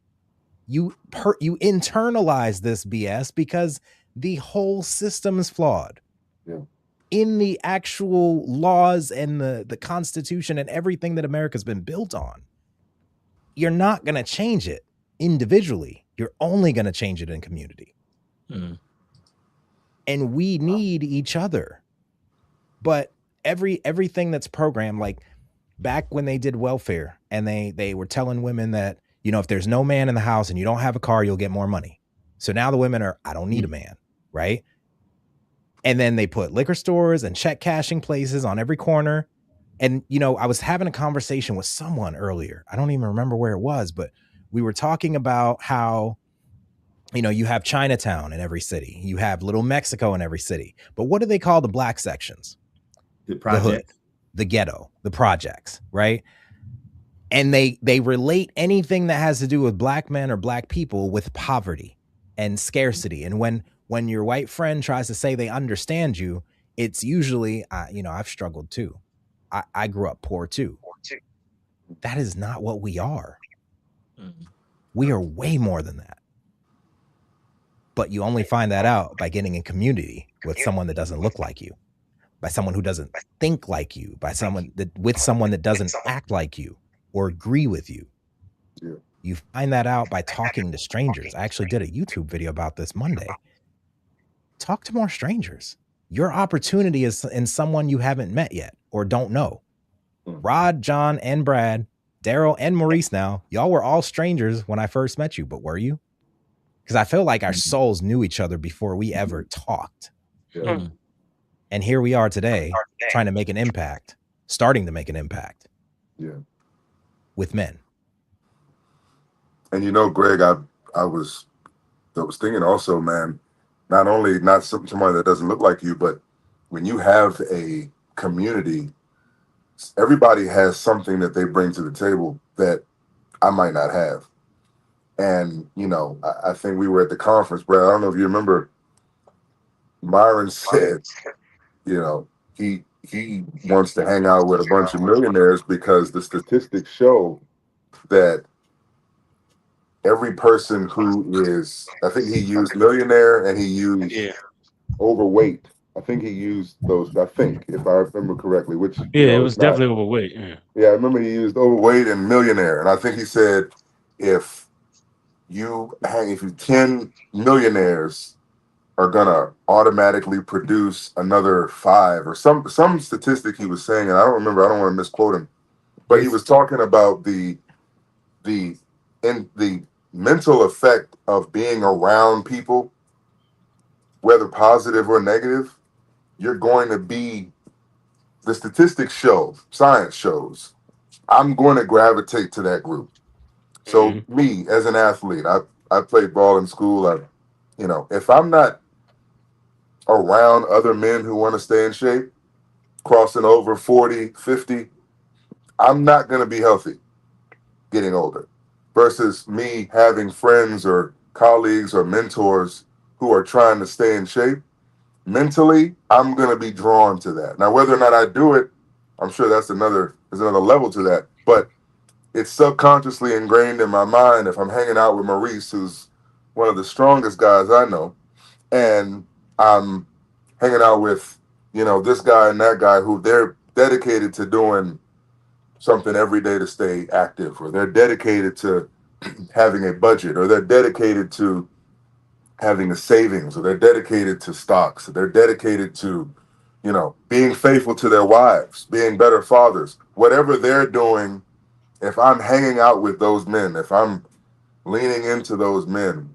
You internalize this BS because the whole system is flawed. In the actual laws and the Constitution and everything that America's been built on. You're not going to change it individually. You're only going to change it in community. And we need each other. But everything that's programmed, like back when they did welfare and they were telling women that, you know, if there's no man in the house and you don't have a car, you'll get more money. So now the women are, I don't need a man, right? And then they put liquor stores and check cashing places on every corner. And, you know, I was having a conversation with someone earlier. I don't even remember where it was, but we were talking about how, you know, you have Chinatown in every city. You have Little Mexico in every city. But what do they call the black sections? The project. The hood, the ghetto, the projects, right? And they relate anything that has to do with black men or black people with poverty and scarcity. And when your white friend tries to say they understand you, it's usually, you know, I've struggled too. I grew up poor too. That is not what we are. We are way more than that. But you only find that out by getting in community with someone that doesn't look like you, by someone who doesn't think like you, by someone that doesn't act like you or agree with you. Yeah. You find that out by talking to strangers. I actually did a YouTube video about this Monday. Talk to more strangers. Your opportunity is in someone you haven't met yet or don't know. Rod, John, and Brad, Darryl, and Maurice now, y'all were all strangers when I first met you, but were you? Because I feel like our souls knew each other before we ever talked. Yeah. And here we are today trying to make an impact, starting to make an impact. Yeah. With men. And you know, Greg, I was thinking also, man, not somebody that doesn't look like you, but when you have a community, everybody has something that they bring to the table that I might not have. And, you know, I think we were at the conference, Brad. I don't know if you remember, Myron said, you know, he wants to hang out with a bunch of millionaires because the statistics show that every person who is, I think he used millionaire and he used overweight. I think he used those, I think, if I remember correctly, which, you know, it was definitely overweight. Yeah, I remember he used overweight and millionaire. And I think he said if 10 millionaires are gonna automatically produce another 5 or some statistic he was saying, and I don't remember, I don't want to misquote him, but he was talking about the mental effect of being around people, whether positive or negative. You're going to be, the statistics show, science shows, I'm going to gravitate to that group. So me as an athlete, I played ball in school. You know, if I'm not around other men who want to stay in shape, crossing over 40, 50, I'm not going to be healthy getting older. Versus me having friends or colleagues or mentors who are trying to stay in shape, mentally, I'm going to be drawn to that. Now, whether or not I do it, I'm sure there's another level to that. But it's subconsciously ingrained in my mind. If I'm hanging out with Maurice, who's one of the strongest guys I know, and I'm hanging out with, you know, this guy and that guy who they're dedicated to doing something every day to stay active, or they're dedicated to having a budget, or they're dedicated to having a savings, or they're dedicated to stocks, or they're dedicated to, you know, being faithful to their wives, being better fathers, whatever they're doing. If I'm hanging out with those men, if I'm leaning into those men,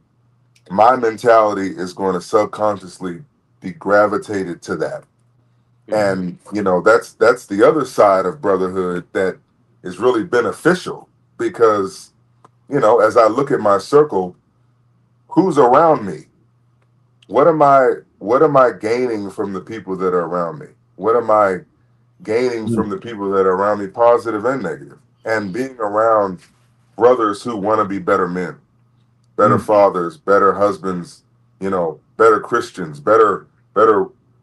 my mentality is going to subconsciously be gravitated to that. And, you know, that's the other side of brotherhood that is really beneficial because, you know, as I look at my circle, who's around me? What am I gaining from the people that are around me? What am I gaining from the people that are around me, positive and negative? And being around brothers who want to be better men, better fathers, better husbands, you know, better Christians, better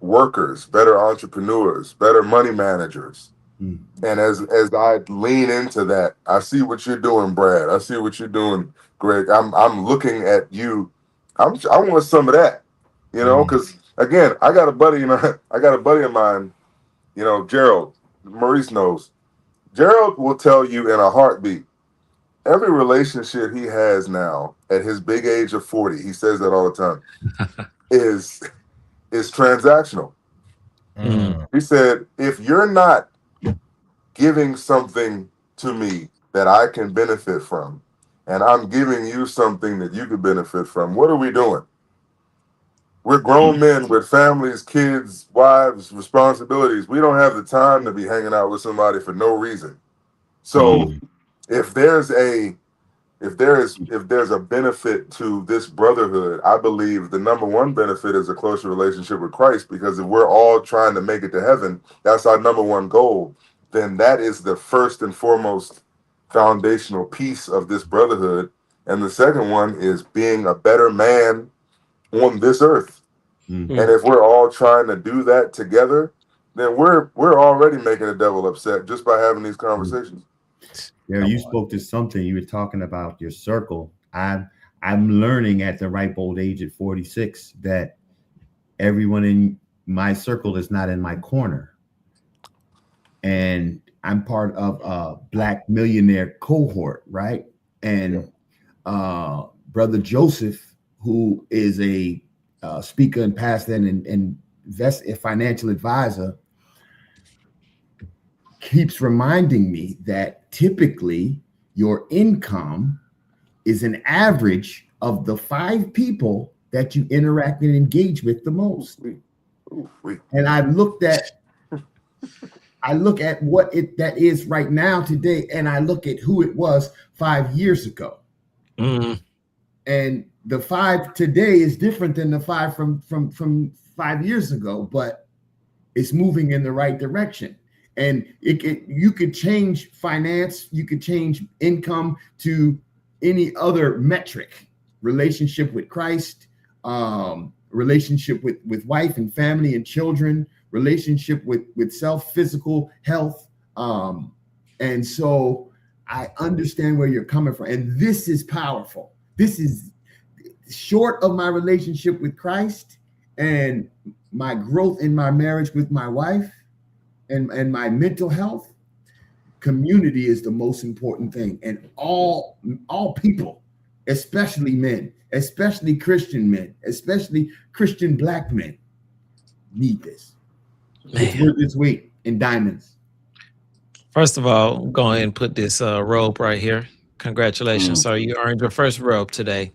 workers, better entrepreneurs, better money managers. And as I lean into that, I see what you're doing, Brad. I see what you're doing, Greg. I'm looking at you. I want some of that, you know, because again, I got a buddy of mine, you know, Gerald. Maurice knows. Gerald will tell you in a heartbeat, every relationship he has now at his big age of 40, he says that all the time, is transactional. He said, if you're not giving something to me that I can benefit from, and I'm giving you something that you could benefit from, what are we doing? We're grown men with families, kids, wives, responsibilities. We don't have the time to be hanging out with somebody for no reason. So if there's a benefit to this brotherhood, I believe the number one benefit is a closer relationship with Christ, because if we're all trying to make it to heaven, that's our number one goal, then that is the first and foremost foundational piece of this brotherhood. And the second one is being a better man on this earth. And if we're all trying to do that together, then we're already making the devil upset just by having these conversations. Yeah, you spoke to something. You were talking about your circle. I'm learning at the ripe old age at 46 that everyone in my circle is not in my corner. And I'm part of a Black millionaire cohort, right? And Brother Joseph, who is a speaker and pastor and financial advisor, keeps reminding me that typically your income is an average of the 5 people that you interact and engage with the most. And I look at what that is right now today, and I look at who it was 5 years ago. Mm. And the 5 today is different than the 5 from 5 years ago, but it's moving in the right direction. And you could change finance, you could change income to any other metric, relationship with Christ, relationship with wife and family and children, relationship with self, physical health. And so I understand where you're coming from. And this is powerful. This is short of my relationship with Christ and my growth in my marriage with my wife and my mental health. Community is the most important thing. And all people, especially men, especially Christian men, especially Christian Black men, need this. It's worth its weight in diamonds. First of all, go ahead and put this robe right here. Congratulations, sir. You earned your first robe today.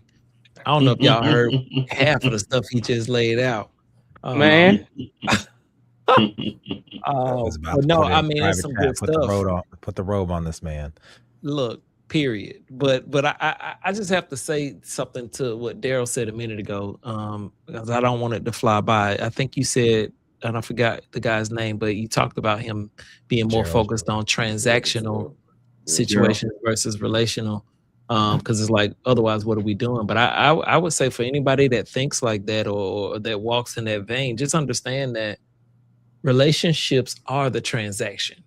I don't know if y'all heard half of the stuff he just laid out. Man. But no, I mean, it's some good stuff. Put the robe on this man. Look, period. But I just have to say something to what Darryl said a minute ago, because I don't want it to fly by. I think you said, and I forgot the guy's name, but you talked about him being more focused on transactional situations versus relational. Because it's like, otherwise, what are we doing? But I would say for anybody that thinks like that or that walks in that vein, just understand that relationships are the transaction.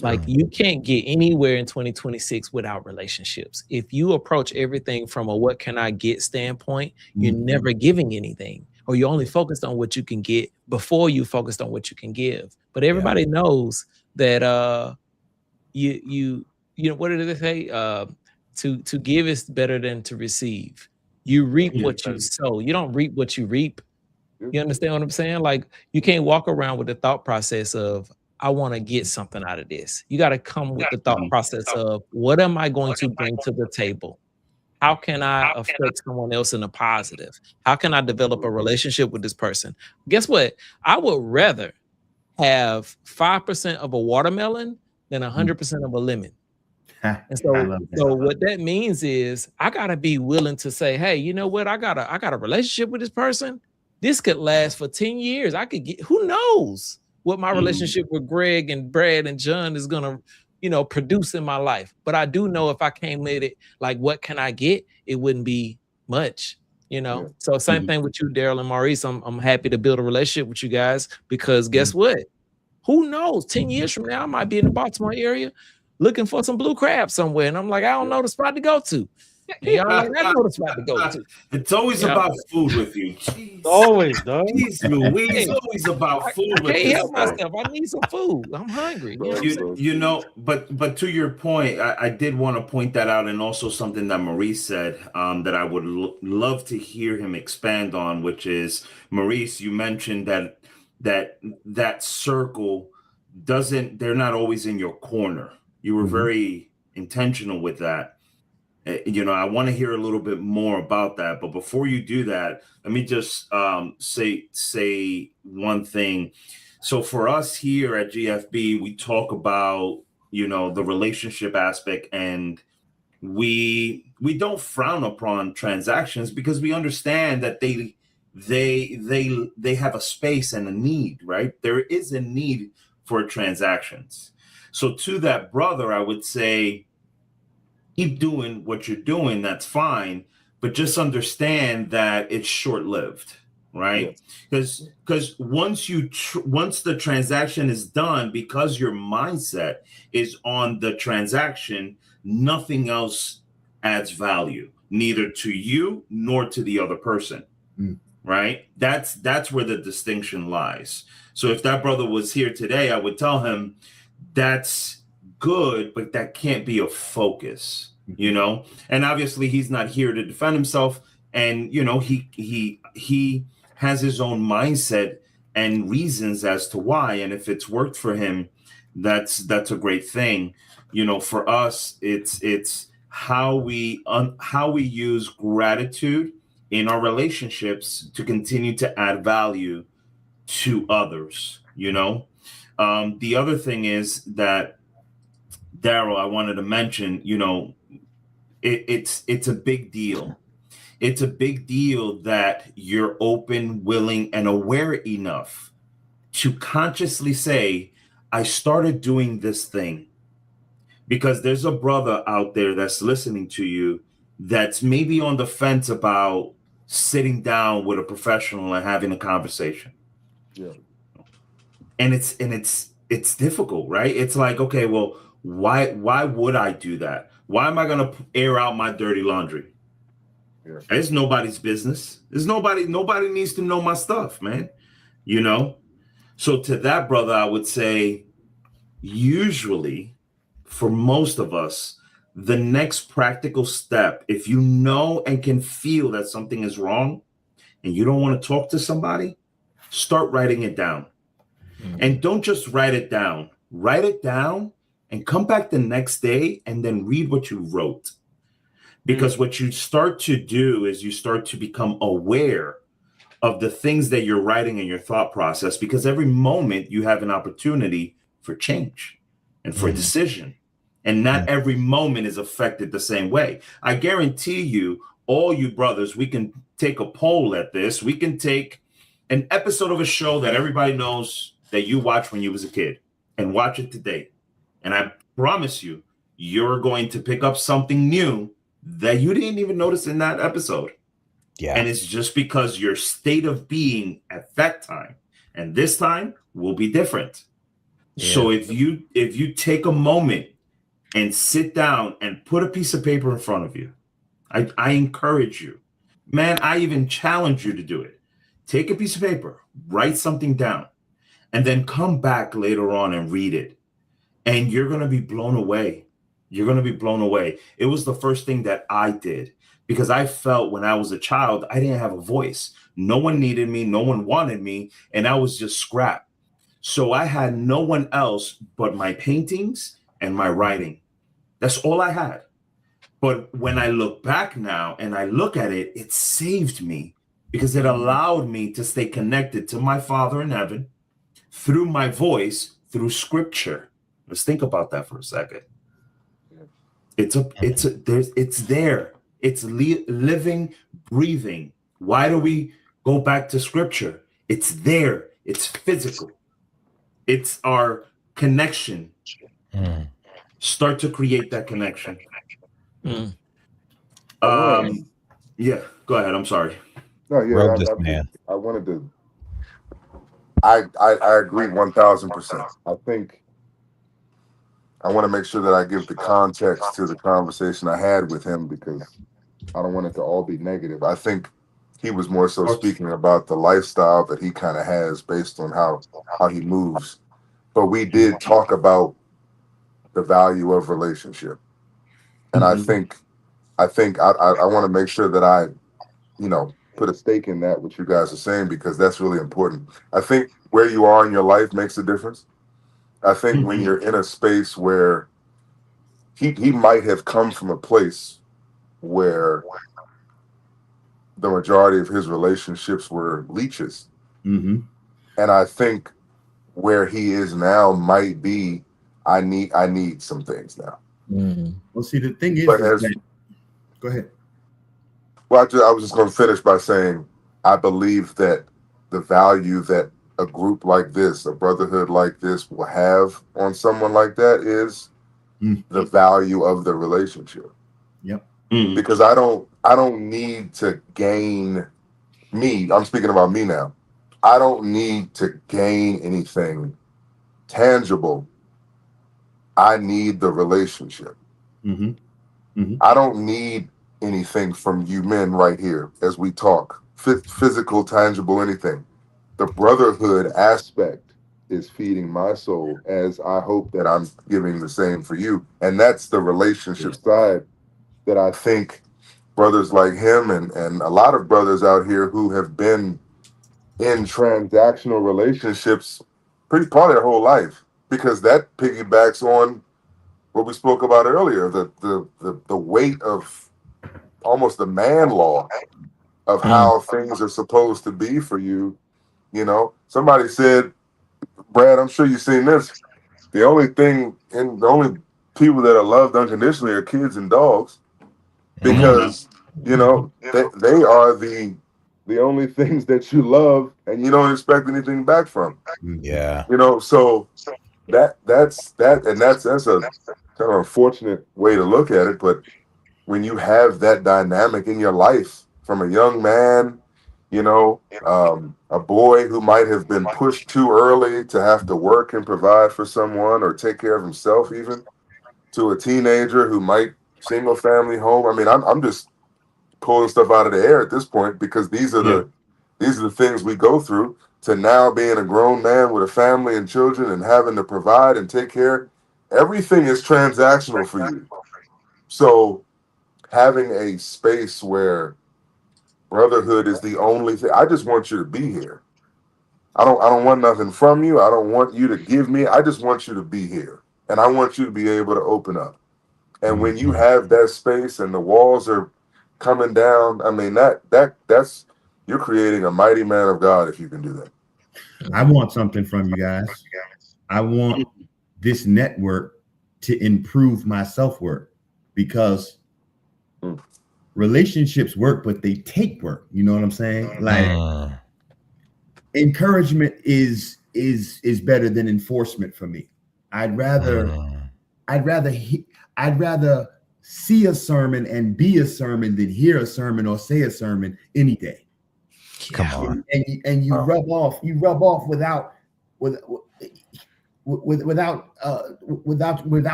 Like, you can't get anywhere in 2026 without relationships. If you approach everything from a what can I get standpoint, you're never giving anything, or you're only focused on what you can get before you focused on what you can give. But everybody knows that you know, what did they say? To give is better than to receive. You reap what you sow. You don't reap what you reap. You understand what I'm saying? Like, you can't walk around with the thought process of, I want to get something out of this. You got to come with the thought process of, what am I going to bring to the table? How can I affect someone else in a positive? How can I develop a relationship with this person? Guess what? I would rather have 5% of a watermelon than 100% of a lemon. And so what that means is, I gotta be willing to say, hey, you know what? I got a relationship with this person. This could last for 10 years. I could get, who knows what my relationship with Greg and Brad and John is gonna, produce in my life. But I do know if I came with it, like, what can I get? It wouldn't be much, So same thing with you, Darryl and Maurice. I'm happy to build a relationship with you guys, because guess what? Who knows? 10 years from now, I might be in the Baltimore area looking for some blue crab somewhere. And I'm like, I don't know the spot to go to. And y'all like, I know the spot to go to. It's always about food with you. Jeez. Always, dog. Jeez, Louise, always about food. I can't help myself. I need some food. I'm hungry. But to your point, I did want to point that out, and also something that Maurice said that I would love to hear him expand on, which is, Maurice, you mentioned that circle they're not always in your corner. You were very intentional with that. I want to hear a little bit more about that. But before you do that, let me just say one thing. So for us here at GFB, we talk about, the relationship aspect, and we don't frown upon transactions, because we understand that they have a space and a need, right? There is a need for transactions. So to that brother, I would say, keep doing what you're doing. That's fine. But just understand that it's short-lived, right? Because once the transaction is done, because your mindset is on the transaction, nothing else adds value. neither to you nor to the other person. Right? That's where the distinction lies. So if that brother was here today, I would tell him that's good, but that can't be a focus, you know? And obviously he's not here to defend himself. And, you know, he has his own mindset and reasons as to why. And if it's worked for him, that's a great thing. You know, for us, it's how we use gratitude in our relationships to continue to add value to others, you know? The other thing is that, Darryl, I wanted to mention, you know, it's a big deal. It's a big deal that you're open, willing, and aware enough to consciously say, I started doing this thing. Because there's a brother out there that's listening to you that's maybe on the fence about sitting down with a professional and having a conversation. Yeah. And it's difficult, right? It's like, okay, well, why would I do that? Why am I going to air out my dirty laundry? Yeah. It's nobody's business. There's nobody needs to know my stuff, man. You know? So to that brother, I would say, usually for most of us, the next practical step, if you know and can feel that something is wrong and you don't want to talk to somebody, start writing it down. And don't just write it down and come back the next day and then read what you wrote. Because what you start to do is you start to become aware of the things that you're writing in your thought process, because every moment you have an opportunity for change and for a decision. And not every moment is affected the same way. I guarantee you, all you brothers, we can take a poll at this. We can take an episode of a show that everybody knows that you watched when you was a kid and watch it today. And I promise you, you're going to pick up something new that you didn't even notice in that episode. Yeah. And it's just because your state of being at that time and this time will be different. Yeah. So if you take a moment and sit down and put a piece of paper in front of you, I encourage you, man, I even challenge you to do it. Take a piece of paper, write something down, and then come back later on and read it. And you're going to be blown away. You're going to be blown away. It was the first thing that I did, because I felt when I was a child, I didn't have a voice. No one needed me. No one wanted me. And I was just scrap. So I had no one else but my paintings and my writing. That's all I had. But when I look back now and I look at it, it saved me, because it allowed me to stay connected to my Father in heaven through my voice, through scripture. Let's think about that for a second. It's there. It's living, breathing. Why do we go back to scripture? It's there. It's physical. It's our connection. Start to create that connection. Yeah, go ahead. I'm sorry. No, yeah, I wanted to. I agree 1,000%. I think I want to make sure that I give the context to the conversation I had with him, because I don't want it to all be negative. I think he was more so speaking about the lifestyle that he kind of has based on how he moves. But we did talk about the value of relationship. And I think I want to make sure that I, put a stake in that, what you guys are saying, because that's really important. I think where you are in your life makes a difference. I think when you're in a space where he might have come from a place where the majority of his relationships were leeches. And I think where he is now might be, I need some things now. Well, see, the thing is, go ahead. Well, I was just going to finish by saying, I believe that the value that a group like this, a brotherhood like this, will have on someone like that is the value of the relationship. Yep. Because I don't need to gain me. I'm speaking about me now. I don't need to gain anything tangible. I need the relationship. I don't need anything from you men right here as we talk, physical, tangible, anything. The brotherhood aspect is feeding my soul, as I hope that I'm giving the same for you. And that's the relationship side that I think brothers like him and a lot of brothers out here who have been in transactional relationships pretty part of their whole life, because that piggybacks on what we spoke about earlier, the weight of almost the man law of how things are supposed to be for you. You know, somebody said, Brad, I'm sure you've seen this. The only people that are loved unconditionally are kids and dogs, because you know they are the only things that you love and you don't expect anything back from. Yeah. You know, so that's a kind of unfortunate way to look at it, but when you have that dynamic in your life from a young man, you know, a boy who might have been pushed too early to have to work and provide for someone or take care of himself, even to a teenager who might single family home. I mean, I'm just pulling stuff out of the air at this point, because these are the things we go through, to now being a grown man with a family and children and having to provide and take care. Everything is transactional for you. So having a space where brotherhood is the only thing. I just want you to be here. I don't want nothing from you. I don't want you to give me. I just want you to be here. And I want you to be able to open up. And when you have that space and the walls are coming down, I mean, that's you're creating a mighty man of God if you can do that. I want something from you guys. I want this network to improve my self-worth, because relationships work, but they take work. You know what I'm saying? Like encouragement is better than enforcement for me. I'd rather see a sermon and be a sermon than hear a sermon or say a sermon any day. Come on. And you rub off without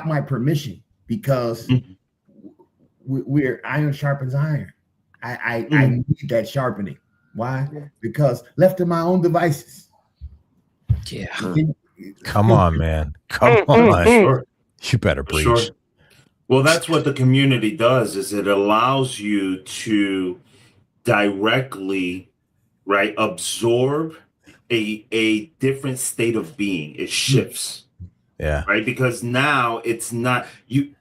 my permission, because we're iron sharpens iron. I need that sharpening. Why? Because left to my own devices. Yeah. Come on, man. Come on. Sure. You better preach. Sure. Well, that's what the community does, is it allows you to directly, right, absorb a different state of being. It shifts. Yeah. Right? Because now it's not you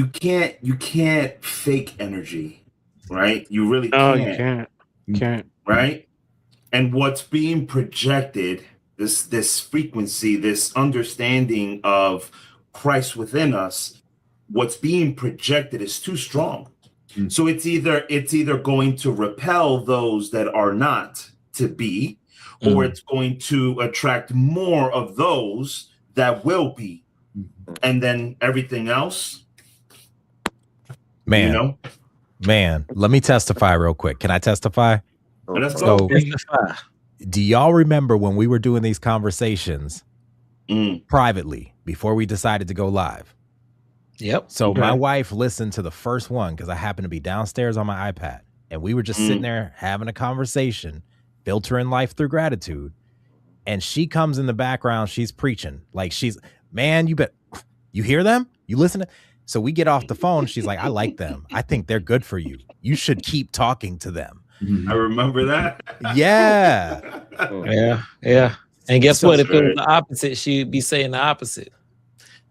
can't fake energy, right? You really can't. You can't. Right? And what's being projected, this frequency, this understanding of Christ within us, what's being projected is too strong. So it's either going to repel those that are not to be, or it's going to attract more of those that will be. And then everything else, Man, you know? Man, let me testify real quick. Can I testify? Let's go. Do y'all remember when we were doing these conversations privately before we decided to go live? Yep. So my wife listened to the first one because I happened to be downstairs on my iPad, and we were just sitting there having a conversation, filtering life through gratitude. And she comes in the background. She's preaching like man, you hear them? You listen to. So we get off the phone. She's like, I like them. I think they're good for you. You should keep talking to them. I remember that. Yeah. Yeah. And guess what? If it was the opposite, she'd be saying the opposite.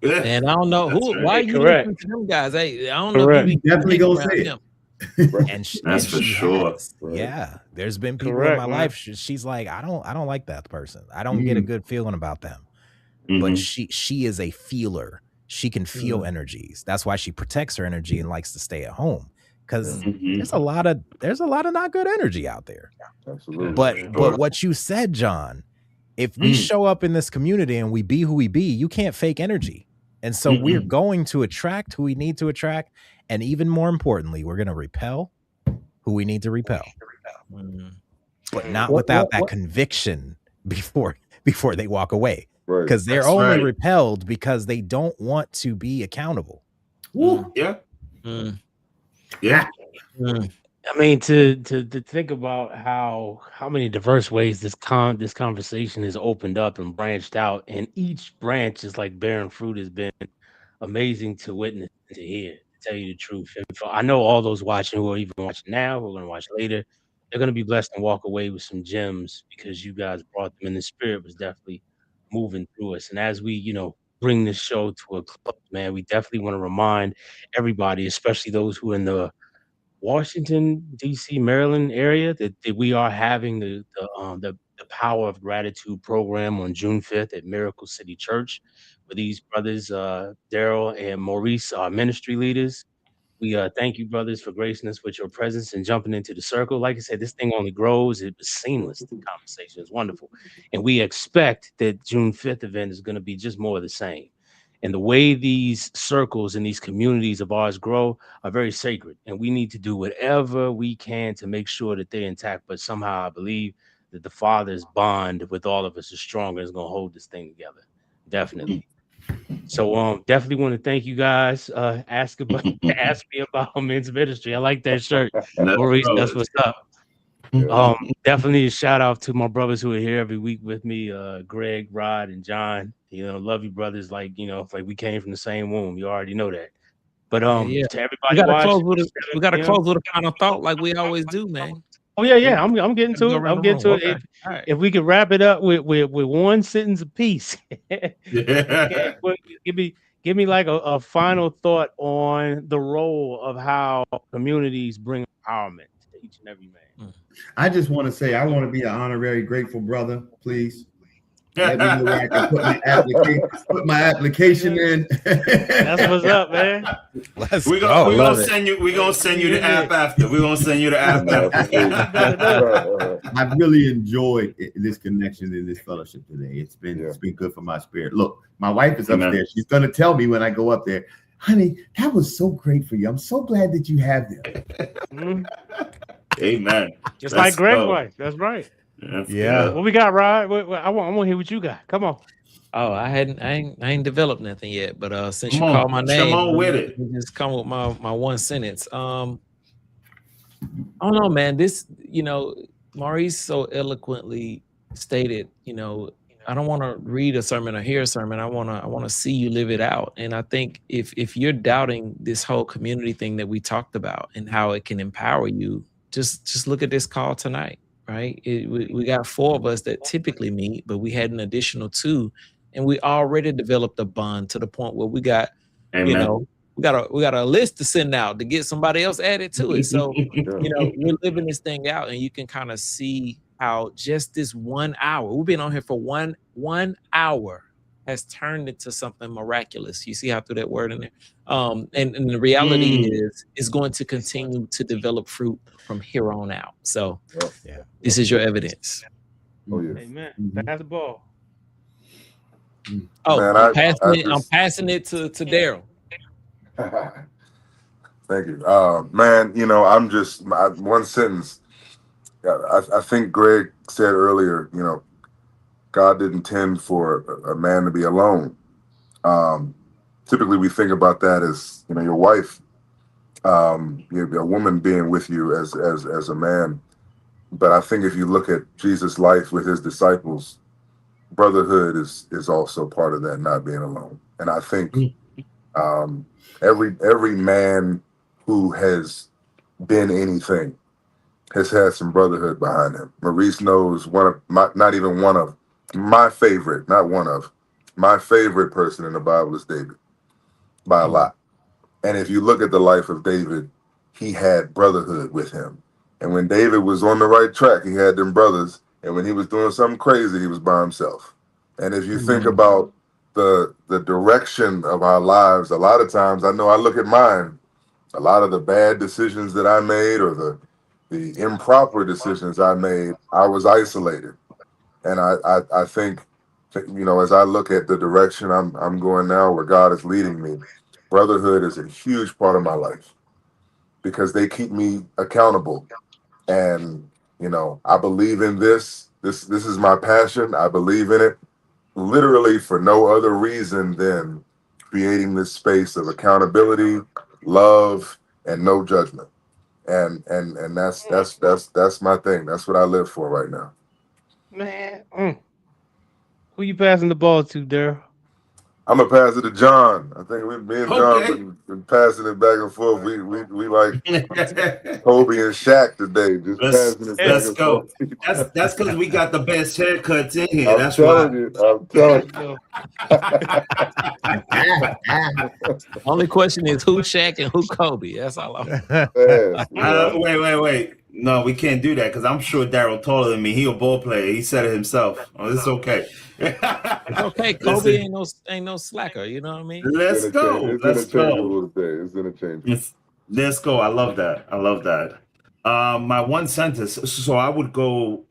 And I don't know why you listening to them guys. I don't know if you definitely gonna say them. And that's for sure. Yeah. There's been people in my life. She's like, I don't like that person. I don't get a good feeling about them. But she is a feeler. She can feel energies. That's why she protects her energy and likes to stay at home. Because there's a lot of not good energy out there. Absolutely. But what you said, John, if we show up in this community and we be who we be, you can't fake energy. And so we're going to attract who we need to attract. And even more importantly, we're going to repel who we need to repel. But not without that conviction before they walk away. Because they're only repelled because they don't want to be accountable. Yeah. Yeah. I mean, to think about how many diverse ways this conversation has opened up and branched out, and each branch is like bearing fruit has been amazing to witness and to hear. To tell you the truth, and I know all those watching who are even watching now, who are going to watch later, they're going to be blessed and walk away with some gems because you guys brought them, and the spirit was definitely moving through us. And as we, bring this show to a close, man, we definitely want to remind everybody, especially those who are in the Washington, D.C., Maryland area that we are having the Power of Gratitude program on June 5th at Miracle City Church, where these brothers, Darryl and Maurice, are ministry leaders. We thank you, brothers, for gracing us with your presence and jumping into the circle. Like I said, this thing only grows. It was seamless. The conversation is wonderful. And we expect that June 5th event is going to be just more of the same. And the way these circles and these communities of ours grow are very sacred. And we need to do whatever we can to make sure that they're intact. But somehow I believe that the Father's bond with all of us is stronger and is going to hold this thing together. Definitely. So definitely want to thank you guys. Ask me about men's ministry. I like that shirt. Maurice, that's what's up. Definitely a shout out to my brothers who are here every week with me, Greg, Rod, and John. Love you brothers. Like we came from the same womb. You already know that. But to everybody watching, we gotta close with a final thought like we always do, man. Oh yeah. I'm getting to it. I'm getting to it. Okay. If we could wrap it up with one sentence apiece. Okay, give me like a final thought on the role of how communities bring empowerment to each and every man. I just want to say I want to be an honorary grateful brother, please. Let me know where I can put my application in. That's what's up, man. We're gonna send you the app after. We're gonna send you the app after. I've really enjoyed this connection in this fellowship today. It's been good for my spirit. Look, my wife is upstairs. She's gonna tell me when I go up there, honey, that was so great for you. I'm so glad that you have them. Amen. Just like Greg's wife. That's right. Yeah. What we got, Rod? I want to hear what you got. Come on. Oh, I ain't developed nothing yet, but since you called my name, come on with it. Just come with my one sentence. I don't know, man. This, Maurice so eloquently stated, I don't want to read a sermon or hear a sermon. I want to see you live it out. And I think if you're doubting this whole community thing that we talked about and how it can empower you, just look at this call tonight. Right, we got 4 of us that typically meet, but we had an additional 2, and we already developed a bond to the point where we got, we got a list to send out to get somebody else added to it. So, we're living this thing out, and you can kind of see how just this 1 hour, we've been on here for one hour, has turned into something miraculous. You see how through that word in there, and the reality is, it's going to continue to develop fruit from here on out. So this is your evidence. Oh yeah. Amen. Pass the ball. Oh, man, I'm passing it to Darryl. Thank you. Man, I'm just one sentence. I think Greg said earlier, God didn't intend for a man to be alone. Typically we think about that as, your wife, a woman being with you as a man. But I think if you look at Jesus' life with his disciples, brotherhood is also part of that, not being alone. And I think every man who has been anything has had some brotherhood behind him. Maurice knows my favorite person in the Bible is David by a lot. And if you look at the life of David, he had brotherhood with him. And when David was on the right track, he had them brothers. And when he was doing something crazy, he was by himself. And if you think about the direction of our lives, a lot of times, I know I look at mine, a lot of the bad decisions that I made or the improper decisions I made, I was isolated. And I think, as I look at the direction I'm going now, where God is leading me, brotherhood is a huge part of my life because they keep me accountable. And, I believe in this. This is my passion. I believe in it literally for no other reason than creating this space of accountability, love, and no judgment. And that's my thing. That's what I live for right now. Man, who you passing the ball to, Darryl? I'm gonna pass it to John. I think me and John been passing it back and forth. We like Kobe and Shaq today, just passing it back let's and go. forth. That's because we got the best haircuts in here. I'm telling you. Only question is who Shaq and who Kobe. That's all I'm. Wait. No, we can't do that because I'm sure Darryl taller than me. He a ball player. He said it himself. Oh, it's okay. It's okay. Kobe ain't no slacker. You know what I mean? Let's go. It's interchangeable. Let's go. I love that. My one sentence. So I would go.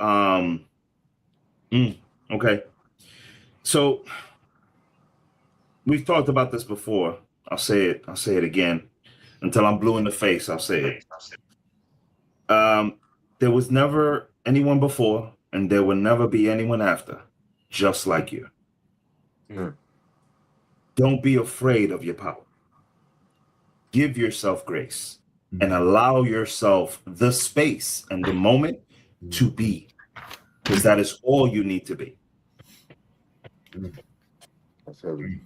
Okay. So we've talked about this before. I'll say it again until I'm blue in the face. I'll say it. There was never anyone before, and there will never be anyone after, just like you. Don't be afraid of your power. Give yourself grace and allow yourself the space and the moment to be, because that is all you need to be. That's heavy.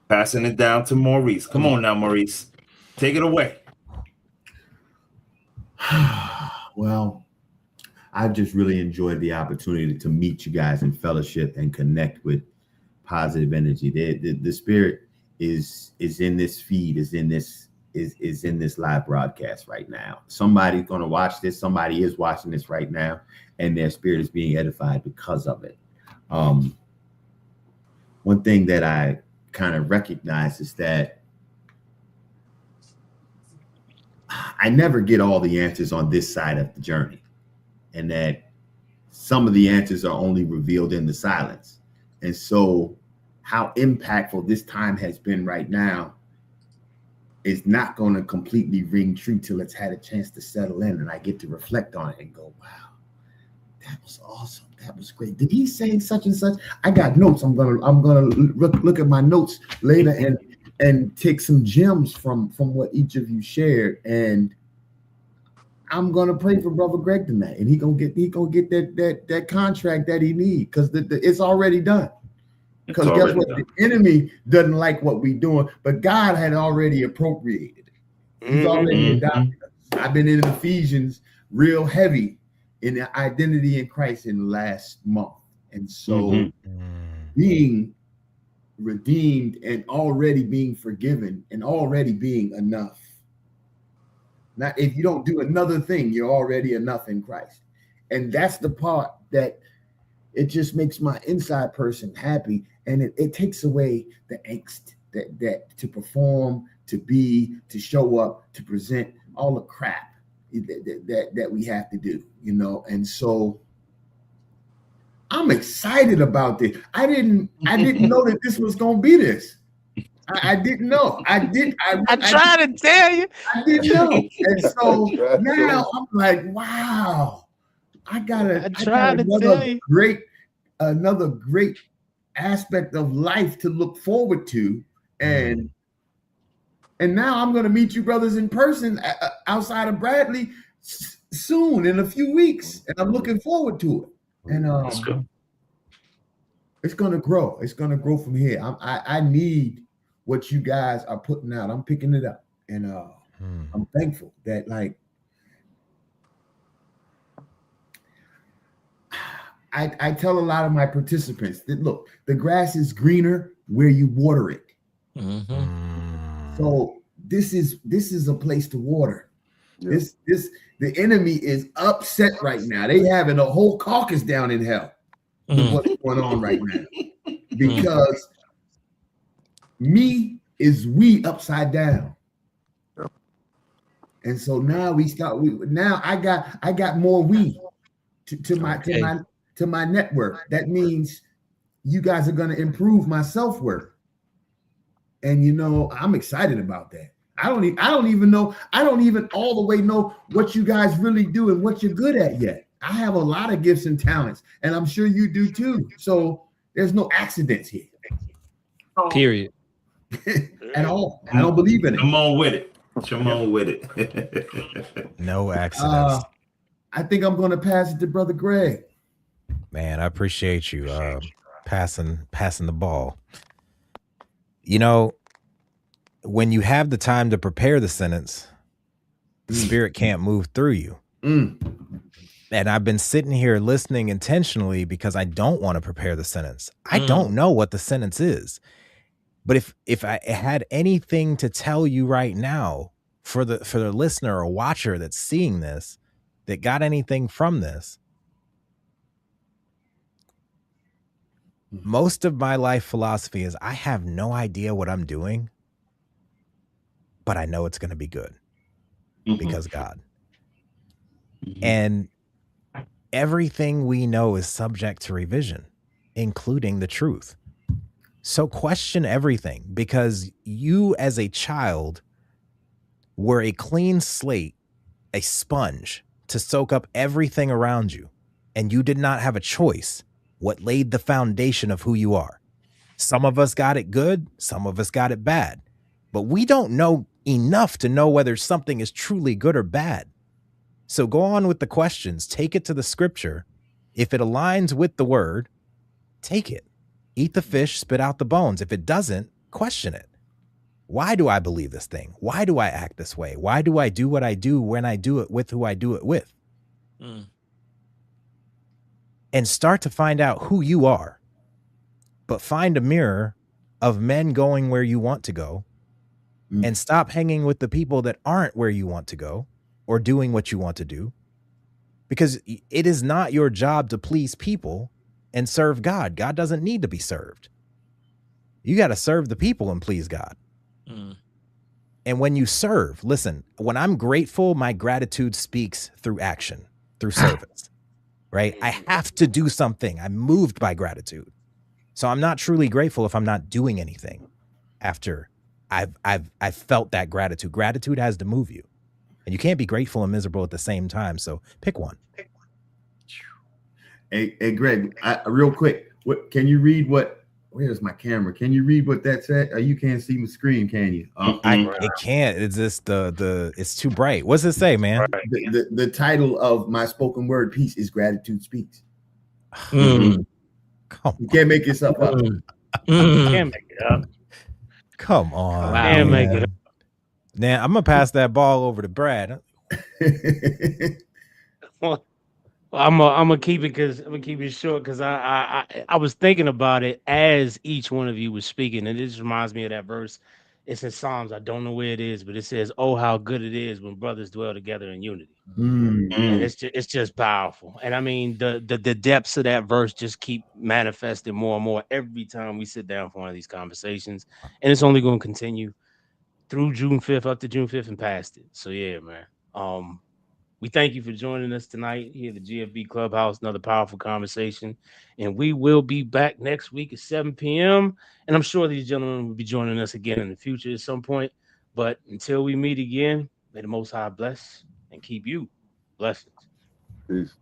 Passing it down to Maurice. Come on now, Maurice. Take it away. Well, I just really enjoyed the opportunity to meet you guys in fellowship and connect with positive energy. The spirit is in this feed, is in this live broadcast right now. Somebody's going to watch this. Somebody is watching this right now, and their spirit is being edified because of it. One thing that I kind of recognize is that I never get all the answers on this side of the journey, and that some of the answers are only revealed in the silence. And so how impactful this time has been right now is not going to completely ring true till it's had a chance to settle in, and I get to reflect on it and go, wow, that was awesome. That was great. Did he say such and such? I got notes. I'm gonna look at my notes later and take some gems from what each of you shared, and I'm gonna pray for Brother Greg tonight, and he gonna get that contract that he needs, because it's already done. Because guess what? The enemy doesn't like what we're doing, but God had already appropriated. He's already adopted us. I've been in Ephesians real heavy in the identity in Christ in the last month, and so being redeemed and already being forgiven and already being enough. Now, if you don't do another thing, you're already enough in Christ. And that's the part that it just makes my inside person happy. And it takes away the angst that to perform, to be, to show up, to present, all the crap that we have to do, you know. And so I'm excited about this. I didn't know that this was gonna be this. I didn't know. I tried to tell you. I didn't know. And so now I'm like, wow, I got another great aspect of life to look forward to. And now I'm going to meet you brothers in person outside of Bradley soon, in a few weeks. And I'm looking forward to it. And it's going to grow. It's going to grow from here. I need what you guys are putting out. I'm picking it up. And I'm thankful that, like, I tell a lot of my participants that, look, the grass is greener where you water it. So this is a place to water. Yeah. The enemy is upset right now. They having a whole caucus down in hell with what's going on right now, because me is we upside down. And so now I got more we to my network. That means you guys are going to improve my self-worth. And, you know, I'm excited about that. I don't even all the way know what you guys really do and what you're good at yet. I have a lot of gifts and talents, and I'm sure you do too. So there's no accidents here. Period. At all. I don't believe in it. I'm on with it. Come on with it. No accidents. I think I'm going to pass it to Brother Greg. Man, I appreciate you passing the ball. You know, when you have the time to prepare the sentence, the Spirit can't move through you. And I've been sitting here listening intentionally because I don't want to prepare the sentence. I don't know what the sentence is. But if I had anything to tell you right now for the listener or watcher that's seeing this, that got anything from this, most of my life philosophy is I have no idea what I'm doing, but I know it's going to be good because God. And everything we know is subject to revision, including the truth. So question everything, because you as a child were a clean slate, a sponge to soak up everything around you. And you did not have a choice what laid the foundation of who you are. Some of us got it good, some of us got it bad, but we don't know enough to know whether something is truly good or bad. So go on with the questions, take it to the scripture. If it aligns with the word, take it. Eat the fish, spit out the bones. If it doesn't, question it. Why do I believe this thing? Why do I act this way? Why do I do what I do when I do it with who I do it with? And start to find out who you are. But find a mirror of men going where you want to go and stop hanging with the people that aren't where you want to go or doing what you want to do. Because it is not your job to please people and serve God. God doesn't need to be served. You got to serve the people and please God. And when you serve, listen, when I'm grateful, my gratitude speaks through action, through service, right? I have to do something. I'm moved by gratitude. So I'm not truly grateful if I'm not doing anything after I've felt that gratitude. Gratitude has to move you. And you can't be grateful and miserable at the same time. So pick one. Hey Greg, real quick, can you read what? Where's my camera? Can you read what that said? You can't see my screen, can you? It can't. It's just it's too bright. What's it say, man? The title of my spoken word piece is Gratitude Speaks. Come on. You can't make yourself up. Can't make it up. Come on. Can't make it up. Now I'm gonna pass that ball over to Brad. I'm gonna keep it short because I was thinking about it as each one of you was speaking, and it just reminds me of that verse. It's in Psalms. I don't know where it is, but it says, "Oh, how good it is when brothers dwell together in unity." And it's just powerful. And I mean, the depths of that verse just keep manifesting more and more every time we sit down for one of these conversations, and it's only going to continue through June 5th, up to June 5th and past it. So yeah, man. We thank you for joining us tonight here at the GFB Clubhouse. Another powerful conversation. And we will be back next week at 7 p.m. And I'm sure these gentlemen will be joining us again in the future at some point. But until we meet again, may the Most High bless and keep you. Blessings. Peace.